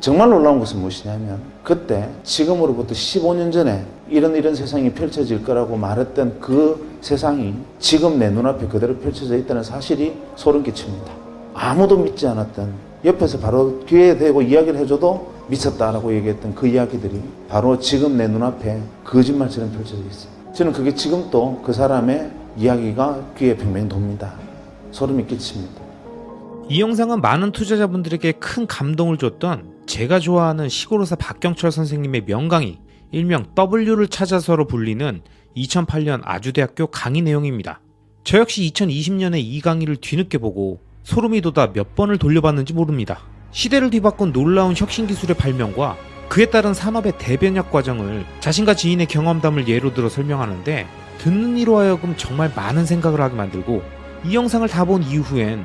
정말 놀라운 것은 무엇이냐면 그때 지금으로부터 15년 전에 이런 세상이 펼쳐질 거라고 말했던 그 세상이 지금 내 눈앞에 그대로 펼쳐져 있다는 사실이 소름 끼칩니다. 아무도 믿지 않았던, 옆에서 바로 귀에 대고 이야기를 해줘도 미쳤다라고 얘기했던 그 이야기들이 바로 지금 내 눈앞에 거짓말처럼 펼쳐져 있어요. 저는 그게 지금도 그 사람의 이야기가 귀에 뱅뱅 돕니다. 소름이 끼칩니다. 이 영상은 많은 투자자분들에게 큰 감동을 줬던 제가 좋아하는 시골의사 박경철 선생님의 명강의 일명 W를 찾아서로 불리는 2008년 아주대학교 강의 내용입니다. 저 역시 2020년에 이 강의를 뒤늦게 보고 소름이 돋아 몇 번을 돌려봤는지 모릅니다. 시대를 뒤바꾼 놀라운 혁신기술의 발명과 그에 따른 산업의 대변혁 과정을 자신과 지인의 경험담을 예로 들어 설명하는데 듣는 이로 하여금 정말 많은 생각을 하게 만들고, 이 영상을 다 본 이후엔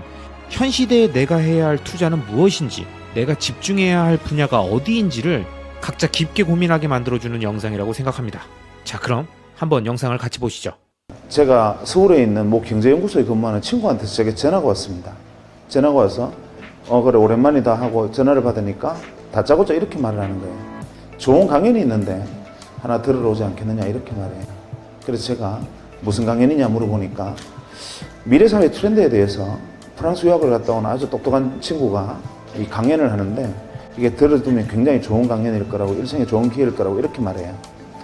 현 시대에 내가 해야 할 투자는 무엇인지, 내가 집중해야 할 분야가 어디인지를 각자 깊게 고민하게 만들어주는 영상이라고 생각합니다. 자, 그럼 한번 영상을 같이 보시죠. 제가 서울에 있는 모 경제연구소에 근무하는 친구한테 제게 전화가 왔습니다. 전화가 와서 그래 오랜만이다 하고 전화를 받으니까 다짜고짜 이렇게 말을 하는 거예요. 좋은 강연이 있는데 하나 들으러 오지 않겠느냐 이렇게 말해요. 그래서 제가 무슨 강연이냐 물어보니까 미래사회 트렌드에 대해서 프랑스 유학을 갔다 온 아주 똑똑한 친구가 이 강연을 하는데 이게 들어두면 굉장히 좋은 강연일 거라고, 일생에 좋은 기회일 거라고 이렇게 말해요.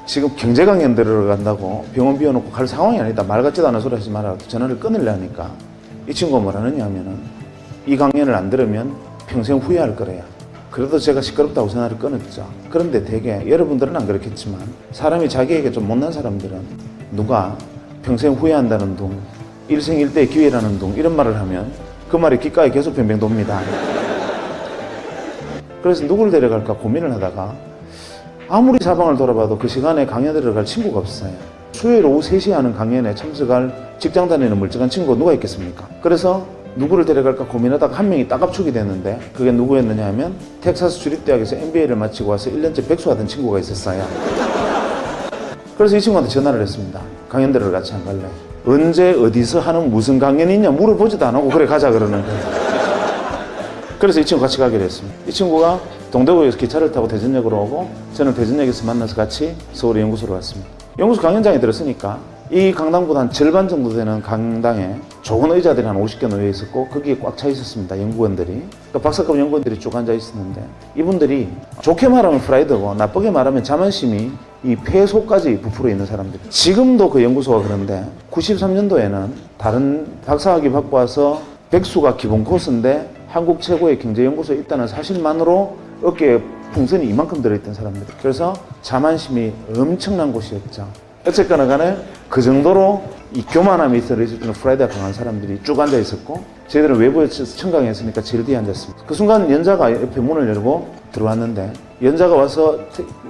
지금 경제 강연 들어간다고 병원 비워놓고 갈 상황이 아니다. 말 같지도 않은 소리 하지 마라. 전화를 끊으려니까 이 친구가 뭐라 하느냐 하면은 이 강연을 안 들으면 평생 후회할 거래요. 그래도 제가 시끄럽다고 전화를 끊었죠. 그런데 되게 여러분들은 안 그렇겠지만 사람이 자기에게 좀 못난 사람들은 누가 평생 후회한다는 둥, 일생일대의 기회라는 둥 이런 말을 하면 그 말이 귓가에 계속 뱅뱅 돕니다. 그래서 누구를 데려갈까 고민을 하다가 아무리 사방을 돌아봐도 그 시간에 강연 들어갈 친구가 없어요. 수요일 오후 3시에 하는 강연에 참석할 직장 다니는 멀쩡한 친구가 누가 있겠습니까? 그래서 누구를 데려갈까 고민하다가 한 명이 딱 압축이 됐는데 그게 누구였느냐 하면 텍사스 주립대학에서 MBA를 마치고 와서 1년째 백수하던 친구가 있었어요. 그래서 이 친구한테 전화를 했습니다. 강연 들으러 같이 안 갈래? 언제 어디서 하는 무슨 강연이 있냐 물어보지도 안 하고 그래 가자 그러는 거예요. 그래서 이 친구 같이 가기로 했습니다. 이 친구가 동대구에서 기차를 타고 대전역으로 오고 저는 대전역에서 만나서 같이 서울의 연구소로 왔습니다. 연구소 강연장에 들었으니까 이 강당보다 한 절반 정도 되는 강당에 좋은 의자들이 한 50개 놓여 있었고 거기에 꽉 차 있었습니다. 연구원들이. 그러니까 박사급 연구원들이 쭉 앉아 있었는데 이분들이 좋게 말하면 프라이드고 나쁘게 말하면 자만심이 이 폐소까지 부풀어 있는 사람들. 지금도 그 연구소가 그런데 93년도에는 다른 박사학위 받고 와서 백수가 기본 코스인데 한국 최고의 경제연구소에 있다는 사실만으로 어깨에 풍선이 이만큼 들어있던 사람들. 그래서 자만심이 엄청난 곳이었죠. 어쨌거나 간에 그 정도로 이 교만함이 들어있을 때는 프라이드가 강한 사람들이 쭉 앉아 있었고 저희들은 외부에서 청강에 있으니까 제일 뒤에 앉았습니다. 그 순간 연자가 옆에 문을 열고 들어왔는데 연자가 와서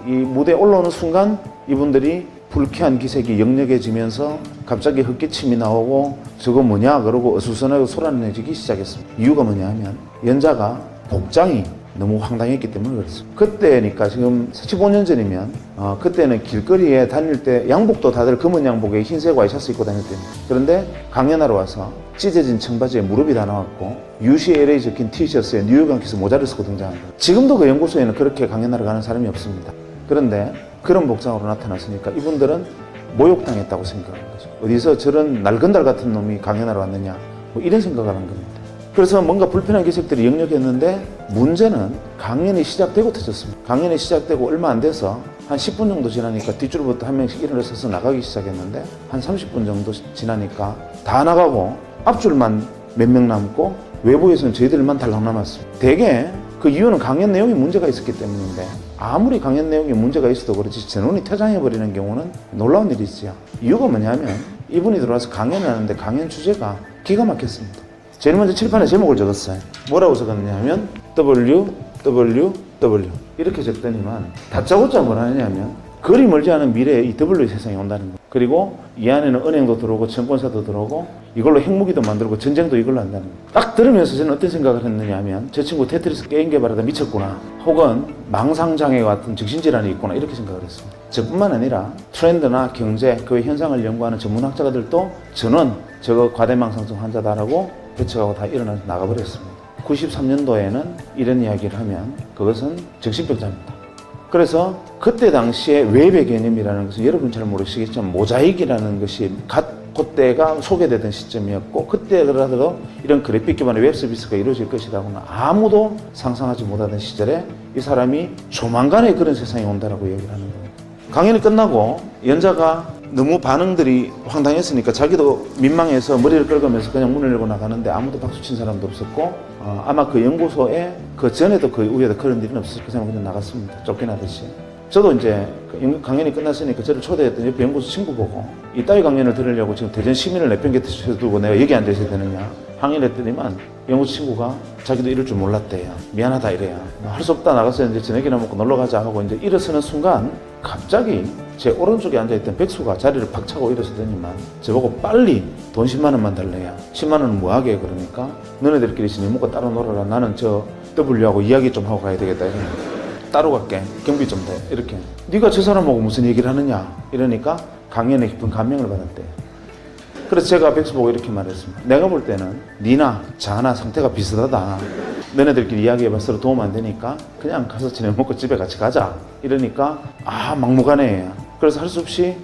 이 무대에 올라오는 순간 이분들이 불쾌한 기색이 역력해지면서 갑자기 헛기침이 나오고 저거 뭐냐 그러고 어수선하게 소란내지기 시작했습니다. 이유가 뭐냐 하면 연자가 복장이 너무 황당했기 때문에 그렇습니다. 그때니까 지금 15년 전이면 그때는 길거리에 다닐 때 양복도 다들 검은 양복에 흰색 와이셔츠 입고 다닐 때입니다. 그런데 강연하러 와서 찢어진 청바지에 무릎이 다 나왔고 UCLA 적힌 티셔츠에 뉴욕 양키스 모자를 쓰고 등장합니다. 지금도 그 연구소에는 그렇게 강연하러 가는 사람이 없습니다. 그런데 그런 복장으로 나타났으니까 이분들은 모욕당했다고 생각하는 거죠. 어디서 저런 날건달 같은 놈이 강연하러 왔느냐 뭐 이런 생각을 한 겁니다. 그래서 뭔가 불편한 기색들이 역력했는데 문제는 강연이 시작되고 터졌습니다. 강연이 시작되고 얼마 안 돼서 한 10분 정도 지나니까 뒷줄부터 한 명씩 일어나서 나가기 시작했는데 한 30분 정도 지나니까 다 나가고 앞줄만 몇 명 남고 외부에서는 저희들만 달랑 남았습니다. 대개 그 이유는 강연 내용에 문제가 있었기 때문인데 아무리 강연 내용에 문제가 있어도 그렇지 전원이 퇴장해버리는 경우는 놀라운 일이지요. 이유가 뭐냐면 이분이 들어와서 강연을 하는데 강연 주제가 기가 막혔습니다. 제일 먼저 칠판에 제목을 적었어요. 뭐라고 적었느냐 하면 WWW 이렇게 적더니만 다짜고짜 뭐라 하냐면 거리 멀지 않은 미래에 이 W 세상이 온다는 거예요. 그리고 이 안에는 은행도 들어오고 증권사도 들어오고 이걸로 핵무기도 만들고 전쟁도 이걸로 한다는 거예요. 딱 들으면서 저는 어떤 생각을 했느냐 하면 저 친구 테트리스 게임 개발하다 미쳤구나 혹은 망상장애와 같은 정신질환이 있구나 이렇게 생각을 했습니다. 저뿐만 아니라 트렌드나 경제, 그 현상을 연구하는 전문학자들도 저는 저거 과대망상증 환자다라고 배척하고 다 일어나서 나가버렸습니다. 93년도에는 이런 이야기를 하면 그것은 정신병자입니다. 그래서 그때 당시에 외배 개념이라는 것은 여러분 잘 모르시겠지만 모자익이라는 것이 그때가 소개되던 시점이었고, 그때라도 이런 그래픽 기반의 웹 서비스가 이루어질 것이라고는 아무도 상상하지 못하던 시절에 이 사람이 조만간에 그런 세상이 온다라고 얘기를 하는 겁니다. 강연이 끝나고 연자가 너무 반응들이 황당했으니까 자기도 민망해서 머리를 긁으면서 그냥 문을 열고 나가는데 아무도 박수 친 사람도 없었고, 아마 그 연구소에 그 전에도 그 이후에도 그런 일은 없었을 그 사람 그냥 나갔습니다. 쫓겨나듯이. 저도 이제 강연이 끝났으니까 저를 초대했던 옆에 연구소 친구 보고 이따위 강연을 들으려고 지금 대전 시민을 내팽개쳐 두고 내가 여기 앉아 있어야 되느냐 항의를 했더니만 연구소 친구가 자기도 이럴 줄 몰랐대요. 미안하다 이래요. 할 수 없다, 나가서 이제 저녁이나 먹고 놀러 가자 하고 이제 일어서는 순간 갑자기 제 오른쪽에 앉아있던 백수가 자리를 팍 차고 일어서더니만 저보고 빨리 돈 10만 원만 달래야. 10만 원은 뭐하게? 그러니까 너네들끼리 지네 먹고 따로 놀아라. 나는 저 W하고 이야기 좀 하고 가야 되겠다. 이러니까 따로 갈게. 경비 좀 돼. 이렇게. 네가 저 사람하고 무슨 얘기를 하느냐? 이러니까 강연에 깊은 감명을 받았대. 그래서 제가 백수 보고 이렇게 말했습니다. 내가 볼 때는 니나 자나 상태가 비슷하다. 너네들끼리 이야기해봐. 서로 도움 안 되니까 그냥 가서 저녁 먹고 집에 같이 가자. 이러니까 막무가내예요. 그래서 할 수 없이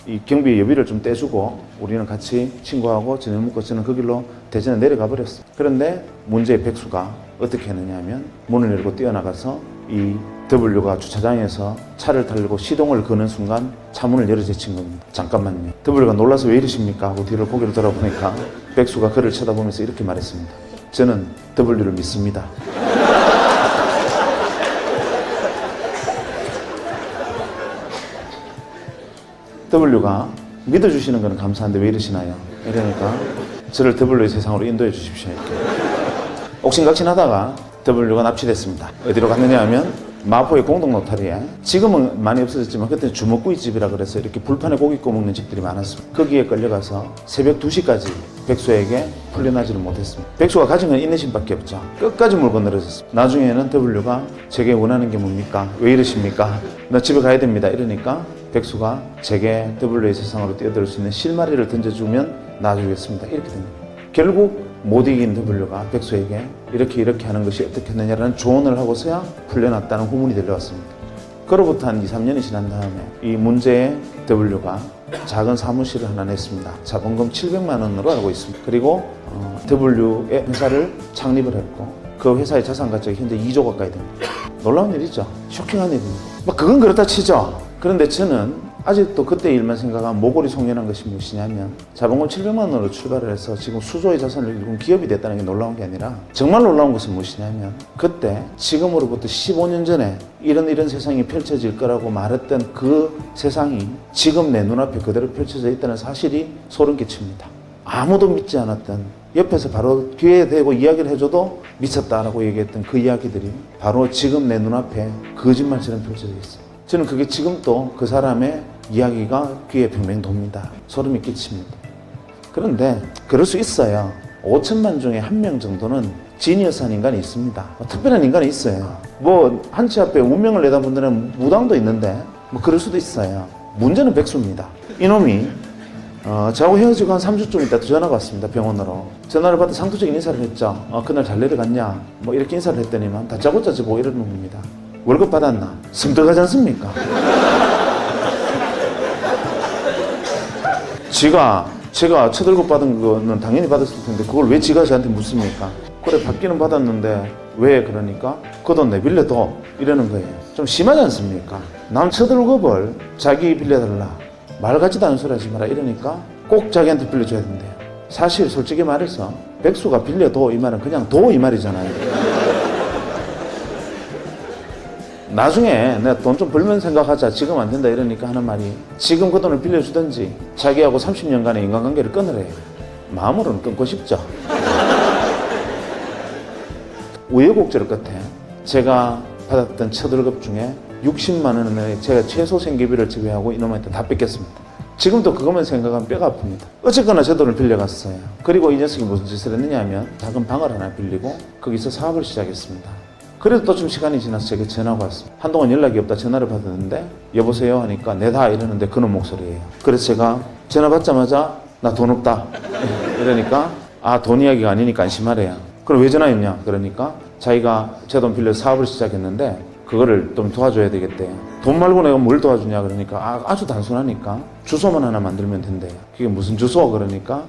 이 경비 여비를 좀 떼주고 우리는 같이 친구하고 저녁 먹고 저는 그 길로 대전에 내려가 버렸어요. 그런데 문제의 백수가 어떻게 했느냐 하면 문을 열고 뛰어나가서 이 W가 주차장에서 차를 타려고 시동을 거는 순간 차문을 열어 제친 겁니다. 잠깐만요. W가 놀라서 왜 이러십니까? 하고 뒤를 고개를 돌아보니까 백수가 그를 쳐다보면서 이렇게 말했습니다. 저는 W를 믿습니다. W가 믿어주시는 건 감사한데 왜 이러시나요? 이러니까 저를 W의 세상으로 인도해 주십시오. 이렇게. 옥신각신하다가 W가 납치됐습니다. 어디로 갔느냐 하면 마포의 공동노타리에, 지금은 많이 없어졌지만 그때 주먹구이집이라 그래서 이렇게 불판에 고기 구워 먹는 집들이 많았습니다. 거기에 끌려가서 새벽 2시까지 백수에게 풀려나지를 못했습니다. 백수가 가진 건 인내심밖에 없죠. 끝까지 물고 늘어졌습니다. 나중에는 W가 제게 원하는 게 뭡니까? 왜 이러십니까? 나 집에 가야 됩니다. 이러니까 백수가 제게 W의 세상으로 뛰어들 수 있는 실마리를 던져주면 놔주겠습니다. 이렇게 됩니다. 결국 못 이긴 W가 백수에게 이렇게 하는 것이 어떻겠느냐라는 조언을 하고서야 풀려났다는 후문이 들려왔습니다. 그로부터 한 2, 3년이 지난 다음에 이 문제의 W가 작은 사무실을 하나 냈습니다. 자본금 700만 원으로 알고 있습니다. 그리고 W의 회사를 창립을 했고 그 회사의 자산 가치가 현재 2조 가까이 됩니다. 놀라운 일이죠. 쇼킹한 일입니다. 그건 그렇다 치죠. 그런데 저는 아직도 그때 일만 생각하면 모골이 송연한 것이 무엇이냐면 자본금 700만 원으로 출발을 해서 지금 수조의 자산을 이룬 기업이 됐다는 게 놀라운 게 아니라 정말 놀라운 것은 무엇이냐면 그때 지금으로부터 15년 전에 이런 세상이 펼쳐질 거라고 말했던 그 세상이 지금 내 눈앞에 그대로 펼쳐져 있다는 사실이 소름 끼칩니다. 아무도 믿지 않았던, 옆에서 바로 귀에 대고 이야기를 해줘도 미쳤다라고 얘기했던 그 이야기들이 바로 지금 내 눈앞에 거짓말처럼 펼쳐져 있어요. 저는 그게 지금도 그 사람의 이야기가 귀에 뱅뱅 돕니다. 소름이 끼칩니다. 그런데 그럴 수 있어요. 5천만 중에 1명 정도는 지니어스한 인간이 있습니다. 특별한 인간이 있어요. 한치 앞에 운명을 내다본 데는 무당도 있는데 그럴 수도 있어요. 문제는 백수입니다. 이놈이 저하고 헤어지고 한 3주쯤 있다 전화가 왔습니다. 병원으로. 전화를 받아 상투적인 인사를 했죠. 그날 잘 내려갔냐? 이렇게 인사를 했더니만 다짜고짜 보고 이러는 겁니다. 월급 받았나? 섬뜩하지 않습니까? 제가 첫 월급 받은 거는 당연히 받았을 텐데 그걸 왜 지가 저한테 묻습니까? 그래 받기는 받았는데 왜? 그러니까 그 돈 내 빌려둬 이러는 거예요. 좀 심하지 않습니까? 남 첫 월급을 자기 빌려달라, 말 같지도 않은 소리 하지 마라 이러니까 꼭 자기한테 빌려줘야 된대요. 사실 솔직히 말해서 백수가 빌려둬 이 말은 그냥 둬 이 말이잖아요. 나중에 내가 돈 좀 벌면 생각하자, 지금 안 된다 이러니까 하는 말이 지금 그 돈을 빌려주든지 자기하고 30년간의 인간관계를 끊으래요. 마음으로는 끊고 싶죠. 우여곡절 끝에 제가 받았던 첫 월급 중에 60만 원을 제가 최소 생계비를 제외하고 이놈한테 다 뺏겼습니다. 지금도 그것만 생각하면 뼈가 아픕니다. 어쨌거나 제 돈을 빌려갔어요. 그리고 이 녀석이 무슨 짓을 했느냐 하면 작은 방을 하나 빌리고 거기서 사업을 시작했습니다. 그래도 또 좀 시간이 지나서 제게 전화가 왔습니다. 한동안 연락이 없다 전화를 받았는데 여보세요 하니까 내다 이러는데 그놈 목소리예요. 그래서 제가 전화 받자마자 나 돈 없다 이러니까 돈 이야기가 아니니까 안심하래요. 그럼 왜 전화했냐? 그러니까 자기가 제 돈 빌려서 사업을 시작했는데 그거를 좀 도와줘야 되겠대요. 돈 말고 내가 뭘 도와주냐? 그러니까 아주 단순하니까 주소만 하나 만들면 된대요. 그게 무슨 주소? 그러니까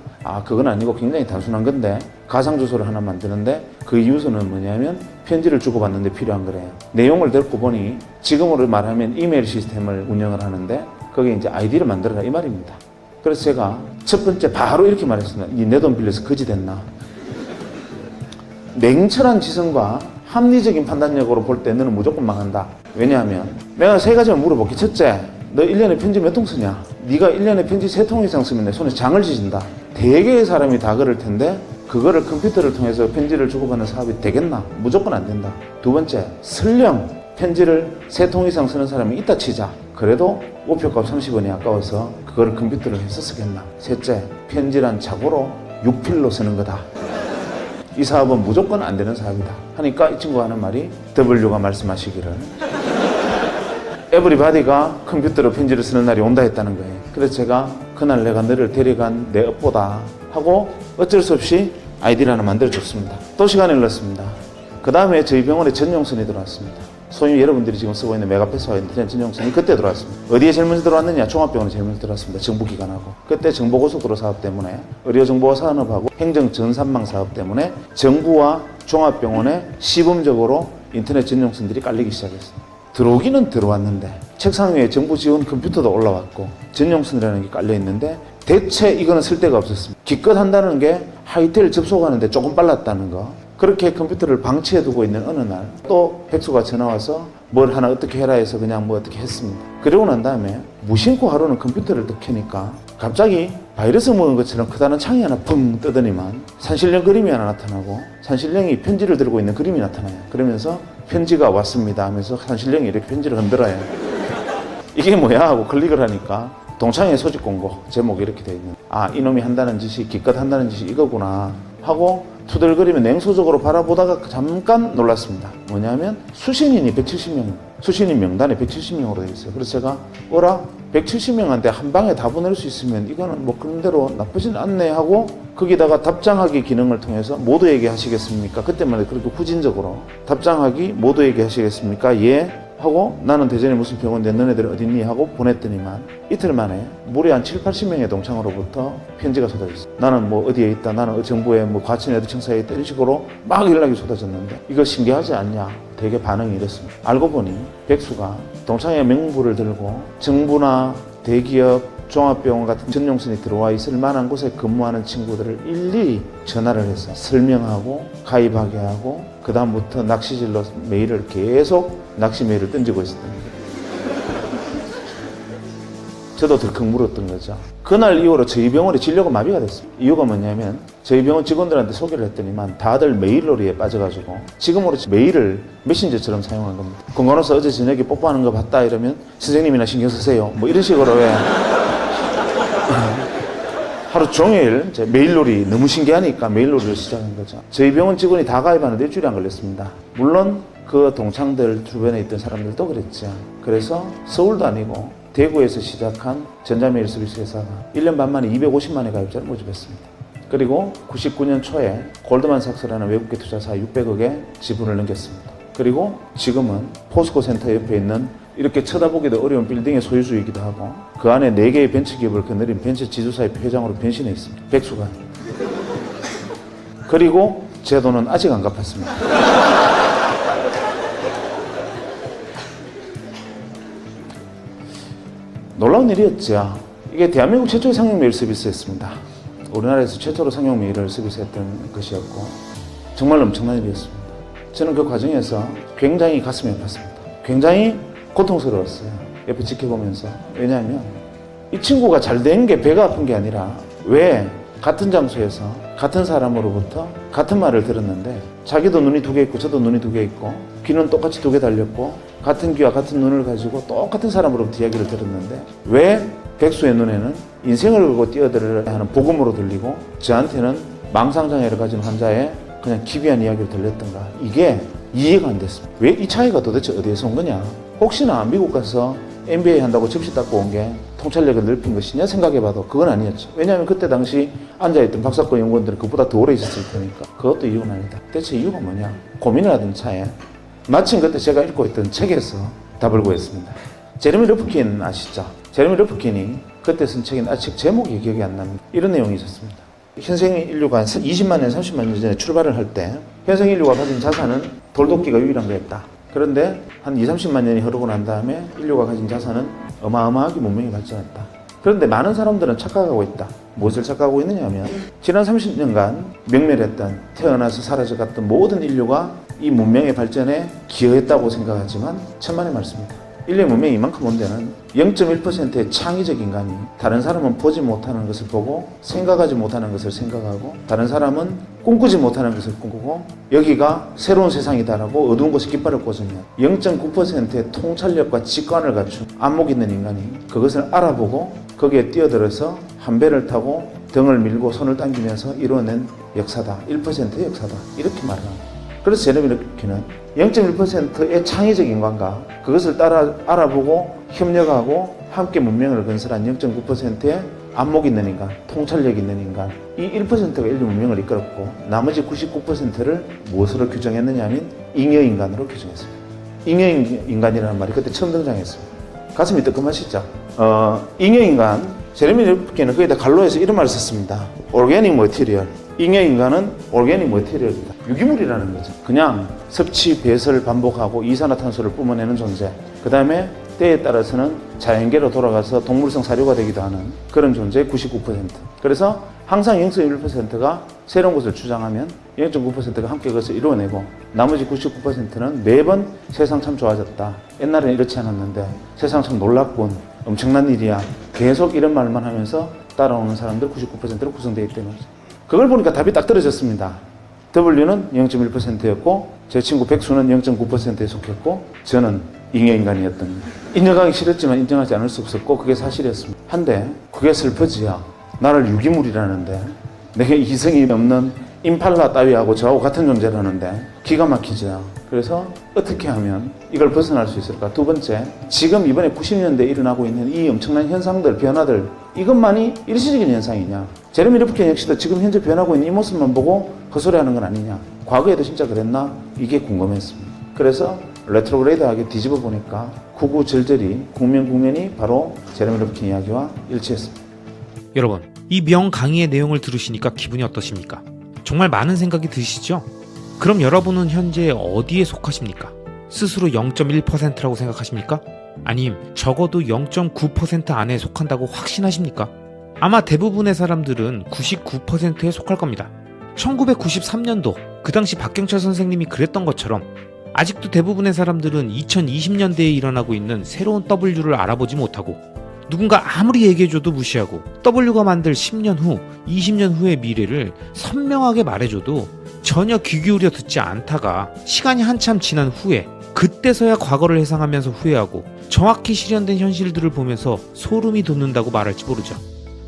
그건 아니고 굉장히 단순한 건데 가상 주소를 하나 만드는데 그 이유는 뭐냐면 편지를 주고받는데 필요한 거래요. 내용을 듣고 보니 지금으로 말하면 이메일 시스템을 운영을 하는데 거기에 이제 아이디를 만들어라 이 말입니다. 그래서 제가 첫 번째 바로 이렇게 말했습니다. 내 돈 빌려서 거지 됐나? 냉철한 지성과 합리적인 판단력으로 볼 때 너는 무조건 망한다. 왜냐하면 내가 세 가지만 물어볼게. 첫째, 너 1년에 편지 몇 통 쓰냐? 네가 1년에 편지 3통 이상 쓰면 내 손에 장을 지진다. 대개의 사람이 다 그럴 텐데 그거를 컴퓨터를 통해서 편지를 주고받는 사업이 되겠나? 무조건 안 된다. 두 번째, 설령 편지를 3통 이상 쓰는 사람이 있다 치자. 그래도 우표값 30원이 아까워서 그거를 컴퓨터를 해서 쓰겠나? 셋째, 편지란 자고로 6필로 쓰는 거다. 이 사업은 무조건 안 되는 사업이다 하니까 이 친구가 하는 말이 W가 말씀하시기를 에브리바디가 컴퓨터로 편지를 쓰는 날이 온다 했다는 거예요. 그래서 제가 그날 내가 너를 데려간 내 업보다 하고 어쩔 수 없이 아이디를 하나 만들어줬습니다. 또 시간이 흘렀습니다. 그 다음에 저희 병원에 전용선이 들어왔습니다. 소위 여러분들이 지금 쓰고 있는 메가패스와 인터넷 전용선이 그때 들어왔습니다. 어디에 제일 먼저 들어왔느냐? 종합병원에 제일 먼저 들어왔습니다. 정부기관하고. 그때 정보고속도로 사업 때문에 의료정보산업하고 행정전산망 사업 때문에 정부와 종합병원에 시범적으로 인터넷 전용선들이 깔리기 시작했습니다. 들어오기는 들어왔는데 책상 위에 정부 지원 컴퓨터도 올라왔고 전용선이라는 게 깔려 있는데 대체 이거는 쓸 데가 없었습니다. 기껏 한다는 게 하이텔 접속하는데 조금 빨랐다는 거. 그렇게 컴퓨터를 방치해두고 있는 어느 날 또 백수가 전화와서 뭘 하나 어떻게 해라 해서 그냥 뭐 어떻게 했습니다. 그러고 난 다음에 무심코 하루는 컴퓨터를 딱 켜니까 갑자기 바이러스 먹은 것처럼 크다는 창이 하나 붕 뜨더니만 산신령 그림이 하나 나타나고 산신령이 편지를 들고 있는 그림이 나타나요. 그러면서 편지가 왔습니다 하면서 산신령이 이렇게 편지를 흔들어요. 이게 뭐야 하고 클릭을 하니까 동창회 소집 공고 제목이 이렇게 되어 있는 이놈이 한다는 짓이 기껏 한다는 짓이 이거구나 하고 투덜거리며 냉소적으로 바라보다가 잠깐 놀랐습니다. 뭐냐면 수신인이 170명, 수신인 명단에 170명으로 되어 있어요. 그래서 제가 170명한테 한 방에 다 보낼 수 있으면 이거는 뭐 그런 대로 나쁘진 않네 하고 거기다가 답장하기 기능을 통해서 모두에게 하시겠습니까? 그때만 해도 그렇게 후진적으로 답장하기 모두에게 하시겠습니까? 예. 하고 나는 대전에 무슨 병원인데 너네들 어딨니? 하고 보냈더니만 이틀 만에 무려 한 7, 80명의 동창으로부터 편지가 쏟아졌어요. 나는 뭐 어디에 있다, 나는 정부의 뭐 과천 어디 청사에 있다 이런 식으로 막 연락이 쏟아졌는데 이거 신기하지 않냐? 되게 반응이 이랬습니다. 알고 보니 백수가 동창회 명부를 들고 정부나 대기업 종합병원 같은 전용선이 들어와 있을 만한 곳에 근무하는 친구들을 일일이 전화를 해서 설명하고 가입하게 하고 그 다음부터 낚시질로 메일을 계속 낚시 메일을 던지고 있었던 거예요. 저도 덜컥 물었던 거죠. 그날 이후로 저희 병원의 진료가 마비가 됐습니다. 이유가 뭐냐면 저희 병원 직원들한테 소개를 했더니만 다들 메일놀이에 빠져가지고 지금으로 메일을 메신저처럼 사용한 겁니다. 건강원에서 어제 저녁에 뽀뽀하는 거 봤다 이러면 선생님이나 신경 쓰세요 뭐 이런 식으로 왜 하루 종일 메일놀이 너무 신기하니까 메일놀이를 시작한 거죠. 저희 병원 직원이 다 가입하는데 일주일이 안 걸렸습니다. 물론 그 동창들 주변에 있던 사람들도 그랬죠. 그래서 서울도 아니고 대구에서 시작한 전자메일 서비스 회사가 1년 반 만에 250만의 가입자를 모집했습니다. 그리고 99년 초에 골드만삭스라는 외국계 투자사 600억의 지분을 넘겼습니다. 그리고 지금은 포스코 센터 옆에 있는 이렇게 쳐다보기도 어려운 빌딩의 소유주이기도 하고 그 안에 4개의 벤처기업을 거느린 벤처 지주사의 회장으로 변신해 있습니다. 백수가. 그리고 제 돈은 아직 안 갚았습니다. 놀라운 일이었죠. 이게 대한민국 최초의 상용 메일 서비스였습니다. 우리나라에서 최초로 상용 메일을 서비스했던 것이었고 정말 엄청난 일이었습니다. 저는 그 과정에서 굉장히 가슴이 아팠습니다. 굉장히 고통스러웠어요. 옆에 지켜보면서. 왜냐하면 이 친구가 잘 된 게 배가 아픈 게 아니라 왜 같은 장소에서 같은 사람으로부터 같은 말을 들었는데 자기도 눈이 2개 있고 저도 눈이 2개 있고 귀는 똑같이 2개 달렸고 같은 귀와 같은 눈을 가지고 똑같은 사람으로부터 이야기를 들었는데 왜 백수의 눈에는 인생을 걸고 뛰어들어야 하는 복음으로 들리고 저한테는 망상장애를 가진 환자의 그냥 기괴한 이야기를 들렸던가. 이게 이해가 안 됐습니다. 왜 이 차이가 도대체 어디에서 온 거냐. 혹시나 미국 가서 MBA 한다고 접시 닦고 온 게 통찰력을 넓힌 것이냐 생각해봐도 그건 아니었죠. 왜냐하면 그때 당시 앉아있던 박사과 연구원들은 그보다 더 오래 있었을 테니까. 그것도 이유는 아니다. 대체 이유가 뭐냐? 고민을 하던 차에 마침 그때 제가 읽고 있던 책에서 답을 구했습니다. 제레미 르프킨 아시죠? 제레미 르프킨이 그때 쓴 책인 책 제목이 기억이 안 납니다. 이런 내용이 있었습니다. 현생 인류가 한 20만 년, 30만 년 전에 출발을 할 때 현생 인류가 가진 자산은 돌도끼가 유일한 거였다. 그런데 한 2, 30만 년이 흐르고 난 다음에 인류가 가진 자산은 어마어마하게 문명이 발전했다. 그런데 많은 사람들은 착각하고 있다. 무엇을 착각하고 있느냐 하면 지난 30년간 맹멸했던 태어나서 사라져갔던 모든 인류가 이 문명의 발전에 기여했다고 생각하지만 천만의 말씀입니다. 인류의 문명이 이만큼 온 데는 0.1%의 창의적 인간이 다른 사람은 보지 못하는 것을 보고 생각하지 못하는 것을 생각하고 다른 사람은 꿈꾸지 못하는 것을 꿈꾸고 여기가 새로운 세상이다라고 어두운 곳에 깃발을 꽂으면 0.9%의 통찰력과 직관을 갖춘 안목 있는 인간이 그것을 알아보고 거기에 뛰어들어서 한 배를 타고 등을 밀고 손을 당기면서 이루어낸 역사다. 1%의 역사다. 이렇게 말을 합니다. 그래서 제레미 르프킨은 0.1%의 창의적 인간과 그것을 따라 알아보고 협력하고 함께 문명을 건설한 0.9%의 안목 있는 인간, 통찰력 있는 인간, 이 1%가 인류 문명을 이끌었고 나머지 99%를 무엇으로 규정했느냐 하면 잉여인간으로 규정했습니다. 잉여인간이라는 말이 그때 처음 등장했습니다. 가슴이 뜨끔하시죠? 잉여인간, 제레미 르프킨은 거기다 갈로에서 이런 말을 썼습니다. Organic material. 잉여인간은 organic material이다. 유기물이라는 거죠. 그냥 섭취, 배설 반복하고 이산화탄소를 뿜어내는 존재. 그 다음에 때에 따라서는 자연계로 돌아가서 동물성 사료가 되기도 하는 그런 존재의 99%. 그래서 항상 0.1%가 새로운 것을 주장하면 0.9%가 함께 그것을 이루어내고 나머지 99%는 매번 세상 참 좋아졌다. 옛날에는 이렇지 않았는데 세상 참 놀랍군. 엄청난 일이야. 계속 이런 말만 하면서 따라오는 사람들 99%로 구성되어 있기 때문이죠. 그걸 보니까 답이 딱 떨어졌습니다. W는 0.1%였고 제 친구 백수는 0.9%에 속했고 저는 잉여인간이었던 거예요. 인정하기 싫었지만 인정하지 않을 수 없었고 그게 사실이었습니다. 한데 그게 슬퍼지야. 나를 유기물이라는데 내게 이성이 없는 임팔라 따위하고 저하고 같은 존재라는데 기가 막히죠. 그래서 어떻게 하면 이걸 벗어날 수 있을까? 두 번째, 지금 이번에 90년대에 일어나고 있는 이 엄청난 현상들, 변화들 이것만이 일시적인 현상이냐? 제레미 르프킨 역시도 지금 현재 변하고 있는 이 모습만 보고 헛소리하는 건 아니냐? 과거에도 진짜 그랬나? 이게 궁금했습니다. 그래서 레트로그레이드하게 뒤집어 보니까 구구절절히 국면이 바로 제레미 르프킨 이야기와 일치했습니다. 여러분, 이 명강의의 내용을 들으시니까 기분이 어떠십니까? 정말 많은 생각이 드시죠? 그럼 여러분은 현재 어디에 속하십니까? 스스로 0.1%라고 생각하십니까? 아님 적어도 0.9% 안에 속한다고 확신하십니까? 아마 대부분의 사람들은 99%에 속할 겁니다. 1993년도 그 당시 박경철 선생님이 그랬던 것처럼 아직도 대부분의 사람들은 2020년대에 일어나고 있는 새로운 W를 알아보지 못하고 누군가 아무리 얘기해줘도 무시하고 W가 만들 10년 후, 20년 후의 미래를 선명하게 말해줘도 전혀 귀 기울여 듣지 않다가 시간이 한참 지난 후에 그때서야 과거를 회상하면서 후회하고 정확히 실현된 현실들을 보면서 소름이 돋는다고 말할지 모르죠.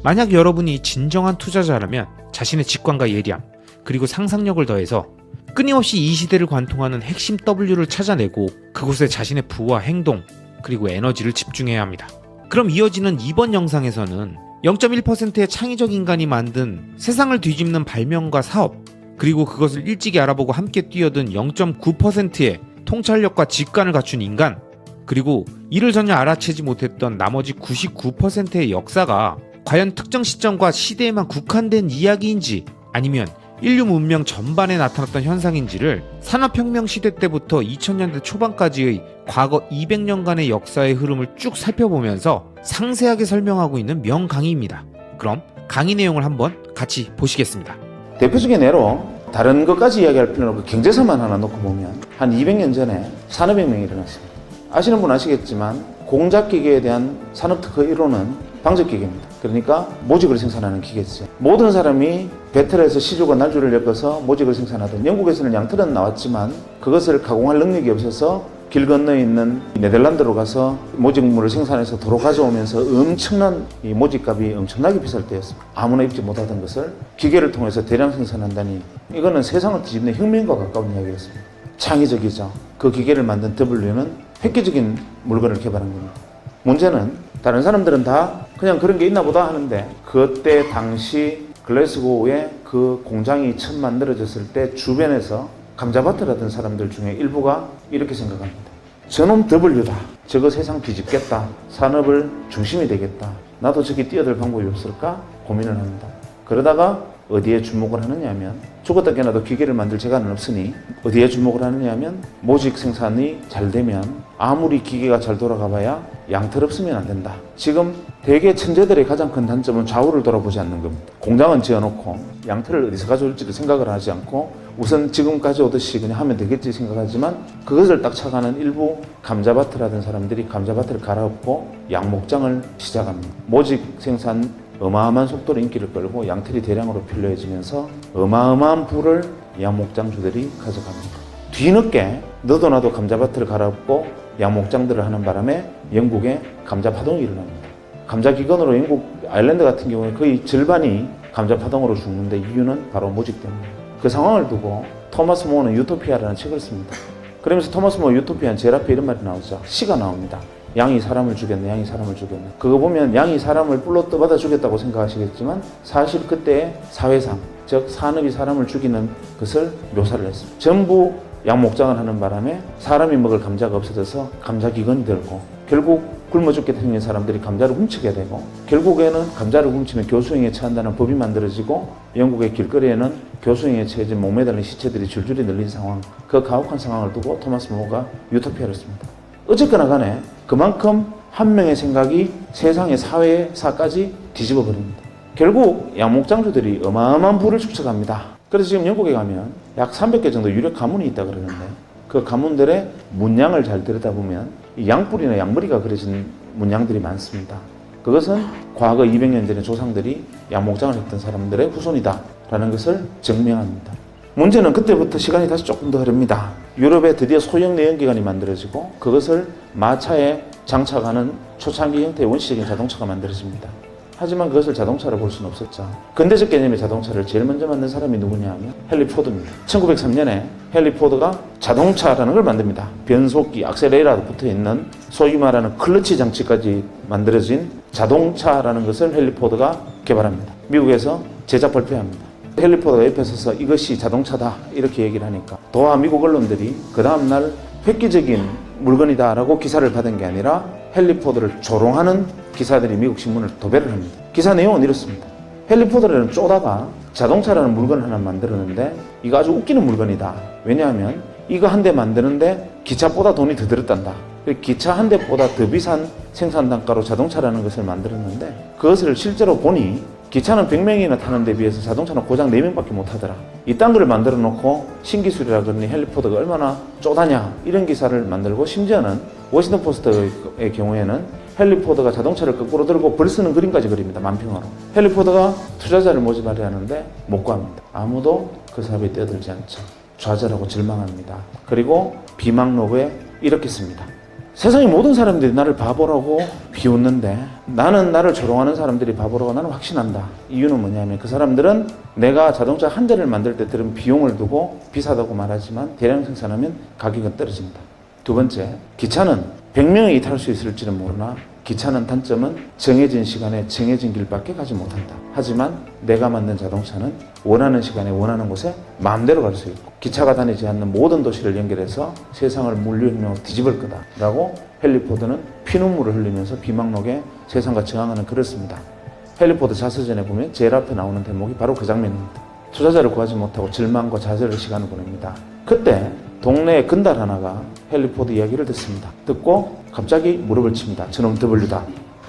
만약 여러분이 진정한 투자자라면 자신의 직관과 예리함 그리고 상상력을 더해서 끊임없이 이 시대를 관통하는 핵심 W를 찾아내고 그곳에 자신의 부와 행동 그리고 에너지를 집중해야 합니다. 그럼 이어지는 이번 영상에서는 0.1%의 창의적 인간이 만든 세상을 뒤집는 발명과 사업 그리고 그것을 일찍이 알아보고 함께 뛰어든 0.9%의 통찰력과 직관을 갖춘 인간 그리고 이를 전혀 알아채지 못했던 나머지 99%의 역사가 과연 특정 시점과 시대에만 국한된 이야기인지 아니면 인류 문명 전반에 나타났던 현상인지를 산업혁명 시대 때부터 2000년대 초반까지의 과거 200년간의 역사의 흐름을 쭉 살펴보면서 상세하게 설명하고 있는 명강의입니다. 그럼 강의 내용을 한번 같이 보시겠습니다. 대표적인 예로 다른 것까지 이야기할 필요는 없고 경제사만 하나 놓고 보면 한 200년 전에 산업혁명이 일어났습니다. 아시는 분 아시겠지만 공작기계에 대한 산업특허 1호는 방적기계입니다. 그러니까 모직을 생산하는 기계죠. 모든 사람이 배틀에서 시주가 날줄을 엮어서 모직을 생산하던 영국에서는 양털은 나왔지만 그것을 가공할 능력이 없어서 길 건너에 있는 네덜란드로 가서 모직물을 생산해서 도로 가져오면서 엄청난 이 모직값이 엄청나게 비쌀 때였습니다. 아무나 입지 못하던 것을 기계를 통해서 대량 생산한다니 이거는 세상을 뒤집는 혁명과 가까운 이야기였습니다. 창의적이죠. 그 기계를 만든 W는 획기적인 물건을 개발한 겁니다. 문제는 다른 사람들은 다 그냥 그런 게 있나 보다 하는데 그때 당시 글래스고의 그 공장이 처음 만들어졌을 때 주변에서 감자밭을 하던 사람들 중에 일부가 이렇게 생각합니다. 저놈 W다. 저거 세상 뒤집겠다. 산업을 중심이 되겠다. 나도 저기 뛰어들 방법이 없을까? 고민을 합니다. 그러다가 어디에 주목을 하느냐 하면 죽었다 깨나도 기계를 만들 재간은 없으니 어디에 주목을 하느냐 하면 모직 생산이 잘 되면 아무리 기계가 잘 돌아가 봐야 양털 없으면 안 된다. 지금 대개 천재들의 가장 큰 단점은 좌우를 돌아보지 않는 겁니다. 공장은 지어놓고 양털을 어디서 가져올지를 생각을 하지 않고 우선 지금 가져오듯이 그냥 하면 되겠지 생각하지만 그것을 딱 착안한 일부 감자밭을 하던 사람들이 감자밭을 갈아엎고 양목장을 시작합니다. 모직 생산 어마어마한 속도로 인기를 끌고 양털이 대량으로 필요해지면서 어마어마한 부를 양목장주들이 가져갑니다. 뒤늦게 너도 나도 감자밭을 갈아엎고 양목장들을 하는 바람에 영국에 감자파동이 일어납니다. 감자기근으로 영국 아일랜드 같은 경우에 거의 절반이 감자파동으로 죽는데 이유는 바로 모직 때문입니다. 그 상황을 두고 토마스 모어는 유토피아라는 책을 씁니다. 그러면서 토마스 모어 유토피아는 제일 앞에 이런 말이 나오죠. 시가 나옵니다. 양이 사람을 죽였네, 양이 사람을 죽였네. 그거 보면 양이 사람을 뿔로 떠받아 죽였다고 생각하시겠지만 사실 그때의 사회상, 즉 산업이 사람을 죽이는 것을 묘사를 했습니다. 전부 양목장을 하는 바람에 사람이 먹을 감자가 없어져서 감자기근이 들고 결국 굶어 죽게 생긴 사람들이 감자를 훔치게 되고 결국에는 감자를 훔치면 교수형에 처한다는 법이 만들어지고 영국의 길거리에는 교수형에 처해진 목매달린 시체들이 줄줄이 늘린 상황, 그 가혹한 상황을 두고 토마스 모어가 유토피아를 씁니다. 어쨌거나 간에 그만큼 한 명의 생각이 세상의 사회사까지 뒤집어 버립니다. 결국 양목장주들이 어마어마한 부를 축적합니다. 그래서 지금 영국에 가면 약 300개 정도 유력 가문이 있다 그러는데 그 가문들의 문양을 잘 들여다보면 이 양뿔이나 양머리가 그려진 문양들이 많습니다. 그것은 과거 200년 전에 조상들이 양목장을 했던 사람들의 후손이다 라는 것을 증명합니다. 문제는 그때부터 시간이 다시 조금 더 흐릅니다. 유럽에 드디어 소형 내연기관이 만들어지고 그것을 마차에 장착하는 초창기 형태의 원시적인 자동차가 만들어집니다. 하지만 그것을 자동차로 볼 수는 없었죠. 근대적 개념의 자동차를 제일 먼저 만든 사람이 누구냐 하면 헨리 포드입니다. 1903년에 헨리 포드가 자동차라는 걸 만듭니다. 변속기, 악셀레이터가 붙어있는 소위 말하는 클러치 장치까지 만들어진 자동차라는 것을 헨리 포드가 개발합니다. 미국에서 제작 발표합니다. 헨리 포드가 옆에 서서 이것이 자동차다 이렇게 얘기를 하니까 도하 미국 언론들이 그 다음날 획기적인 물건이다 라고 기사를 받은 게 아니라 헨리 포드를 조롱하는 기사들이 미국 신문을 도배를 합니다. 기사 내용은 이렇습니다. 헨리 포드라는 쪼다가 자동차라는 물건을 하나 만들었는데 이거 아주 웃기는 물건이다. 왜냐하면 이거 한 대 만드는데 기차보다 돈이 더 들었단다. 기차 한 대보다 더 비싼 생산 단가로 자동차라는 것을 만들었는데 그것을 실제로 보니 기차는 100명이나 타는 데 비해서 자동차는 고작 4명밖에 못 하더라. 이딴 걸 만들어 놓고 신기술이라 그러니 헨리 포드가 얼마나 쪼다냐 이런 기사를 만들고 심지어는 워싱턴 포스트의 경우에는 헨리 포드가 자동차를 거꾸로 들고 벌 쓰는 그림까지 그립니다. 만평으로. 헨리 포드가 투자자를 모집하려 하는데 못 구합니다. 아무도 그 사업에 뛰어들지 않죠. 좌절하고 절망합니다. 그리고 비망록에 이렇게 씁니다. 세상의 모든 사람들이 나를 바보라고 비웃는데 나는 나를 조롱하는 사람들이 바보라고 나는 확신한다. 이유는 뭐냐면 그 사람들은 내가 자동차 한 대를 만들 때 들은 비용을 두고 비싸다고 말하지만 대량 생산하면 가격은 떨어진다. 두 번째, 기차는 100명이 탈 수 있을지는 모르나 기차는 단점은 정해진 시간에 정해진 길밖에 가지 못한다. 하지만 내가 만든 자동차는 원하는 시간에 원하는 곳에 마음대로 갈 수 있고 기차가 다니지 않는 모든 도시를 연결해서 세상을 물류혁명으로 뒤집을 거다 라고 헨리 포드는 피눈물을 흘리면서 비망록에 세상과 저항하는 글을 씁니다. 헨리 포드 자서전에 보면 제일 앞에 나오는 대목이 바로 그 장면입니다. 투자자를 구하지 못하고 절망과 좌절의 시간을 보냅니다. 그때 동네에 건달 하나가 헨리 포드 이야기를 듣습니다. 듣고 갑자기 무릎을 칩니다. 저놈 W다.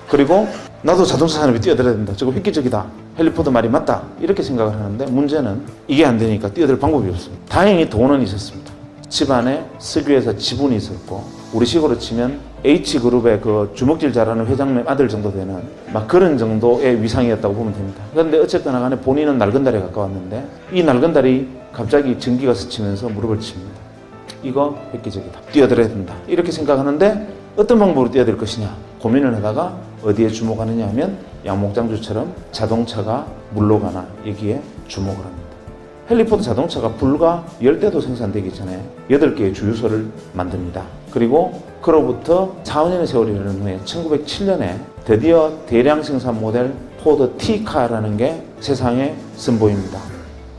그리고 나도 자동차 산업에 뛰어들어야 된다. 저거 획기적이다. 헨리 포드 말이 맞다. 이렇게 생각을 하는데 문제는 이게 안 되니까 뛰어들 방법이 없습니다. 다행히 돈은 있었습니다. 집안에 석유회사 지분이 있었고 우리식으로 치면 H그룹의 그 주먹질 잘하는 회장님 아들 정도 되는 막 그런 정도의 위상이었다고 보면 됩니다. 그런데 어쨌거나 간에 본인은 날건달에 가까웠는데 이 날건달이 갑자기 전기가 스치면서 무릎을 칩니다. 이거 획기적이다. 뛰어들어야 된다. 이렇게 생각하는데 어떤 방법으로 뛰어들 것이냐 고민을 하다가 어디에 주목하느냐 하면 양목장주처럼 자동차가 물로 가나 여기에 주목을 합니다. 헨리 포드 자동차가 불과 10대도 생산되기 전에 8개의 주유소를 만듭니다. 그리고 그로부터 4, 5년의 세월이 흐른 후에 1907년에 드디어 대량 생산 모델 포드 T카라는 게 세상에 선보입니다.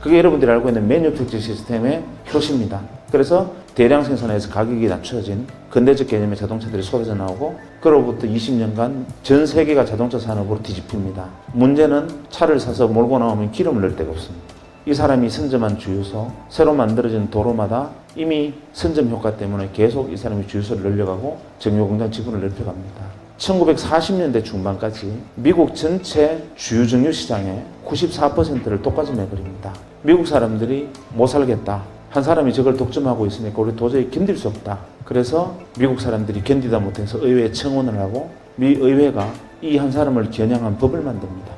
그게 여러분들이 알고 있는 매뉴팩처 시스템의 표시입니다. 그래서 대량 생산에서 가격이 낮춰진 근대적 개념의 자동차들이 쏟아져 나오고 그로부터 20년간 전 세계가 자동차 산업으로 뒤집힙니다. 문제는 차를 사서 몰고 나오면 기름을 넣을 데가 없습니다. 이 사람이 선점한 주유소, 새로 만들어진 도로마다 이미 선점 효과 때문에 계속 이 사람이 주유소를 늘려가고 정유공장 지분을 넓혀갑니다. 1940년대 중반까지 미국 전체 주유정유 시장의 94%를 독과점해버립니다. 미국 사람들이 못 살겠다. 한 사람이 저걸 독점하고 있으니까 우리 도저히 견딜 수 없다. 그래서 미국 사람들이 견디다 못해서 의회에 청원을 하고 미 의회가 이 한 사람을 겨냥한 법을 만듭니다.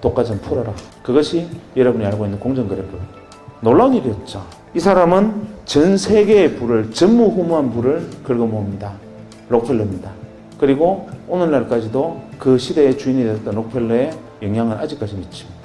독과점 풀어라. 그것이 여러분이 알고 있는 공정거래법입니다. 놀라운 일이었죠. 이 사람은 전 세계의 부를, 전무후무한 부를 긁어모읍니다. 록펠러입니다. 그리고 오늘날까지도 그 시대의 주인이 됐던 록펠러의 영향은 아직까지 미칩니다.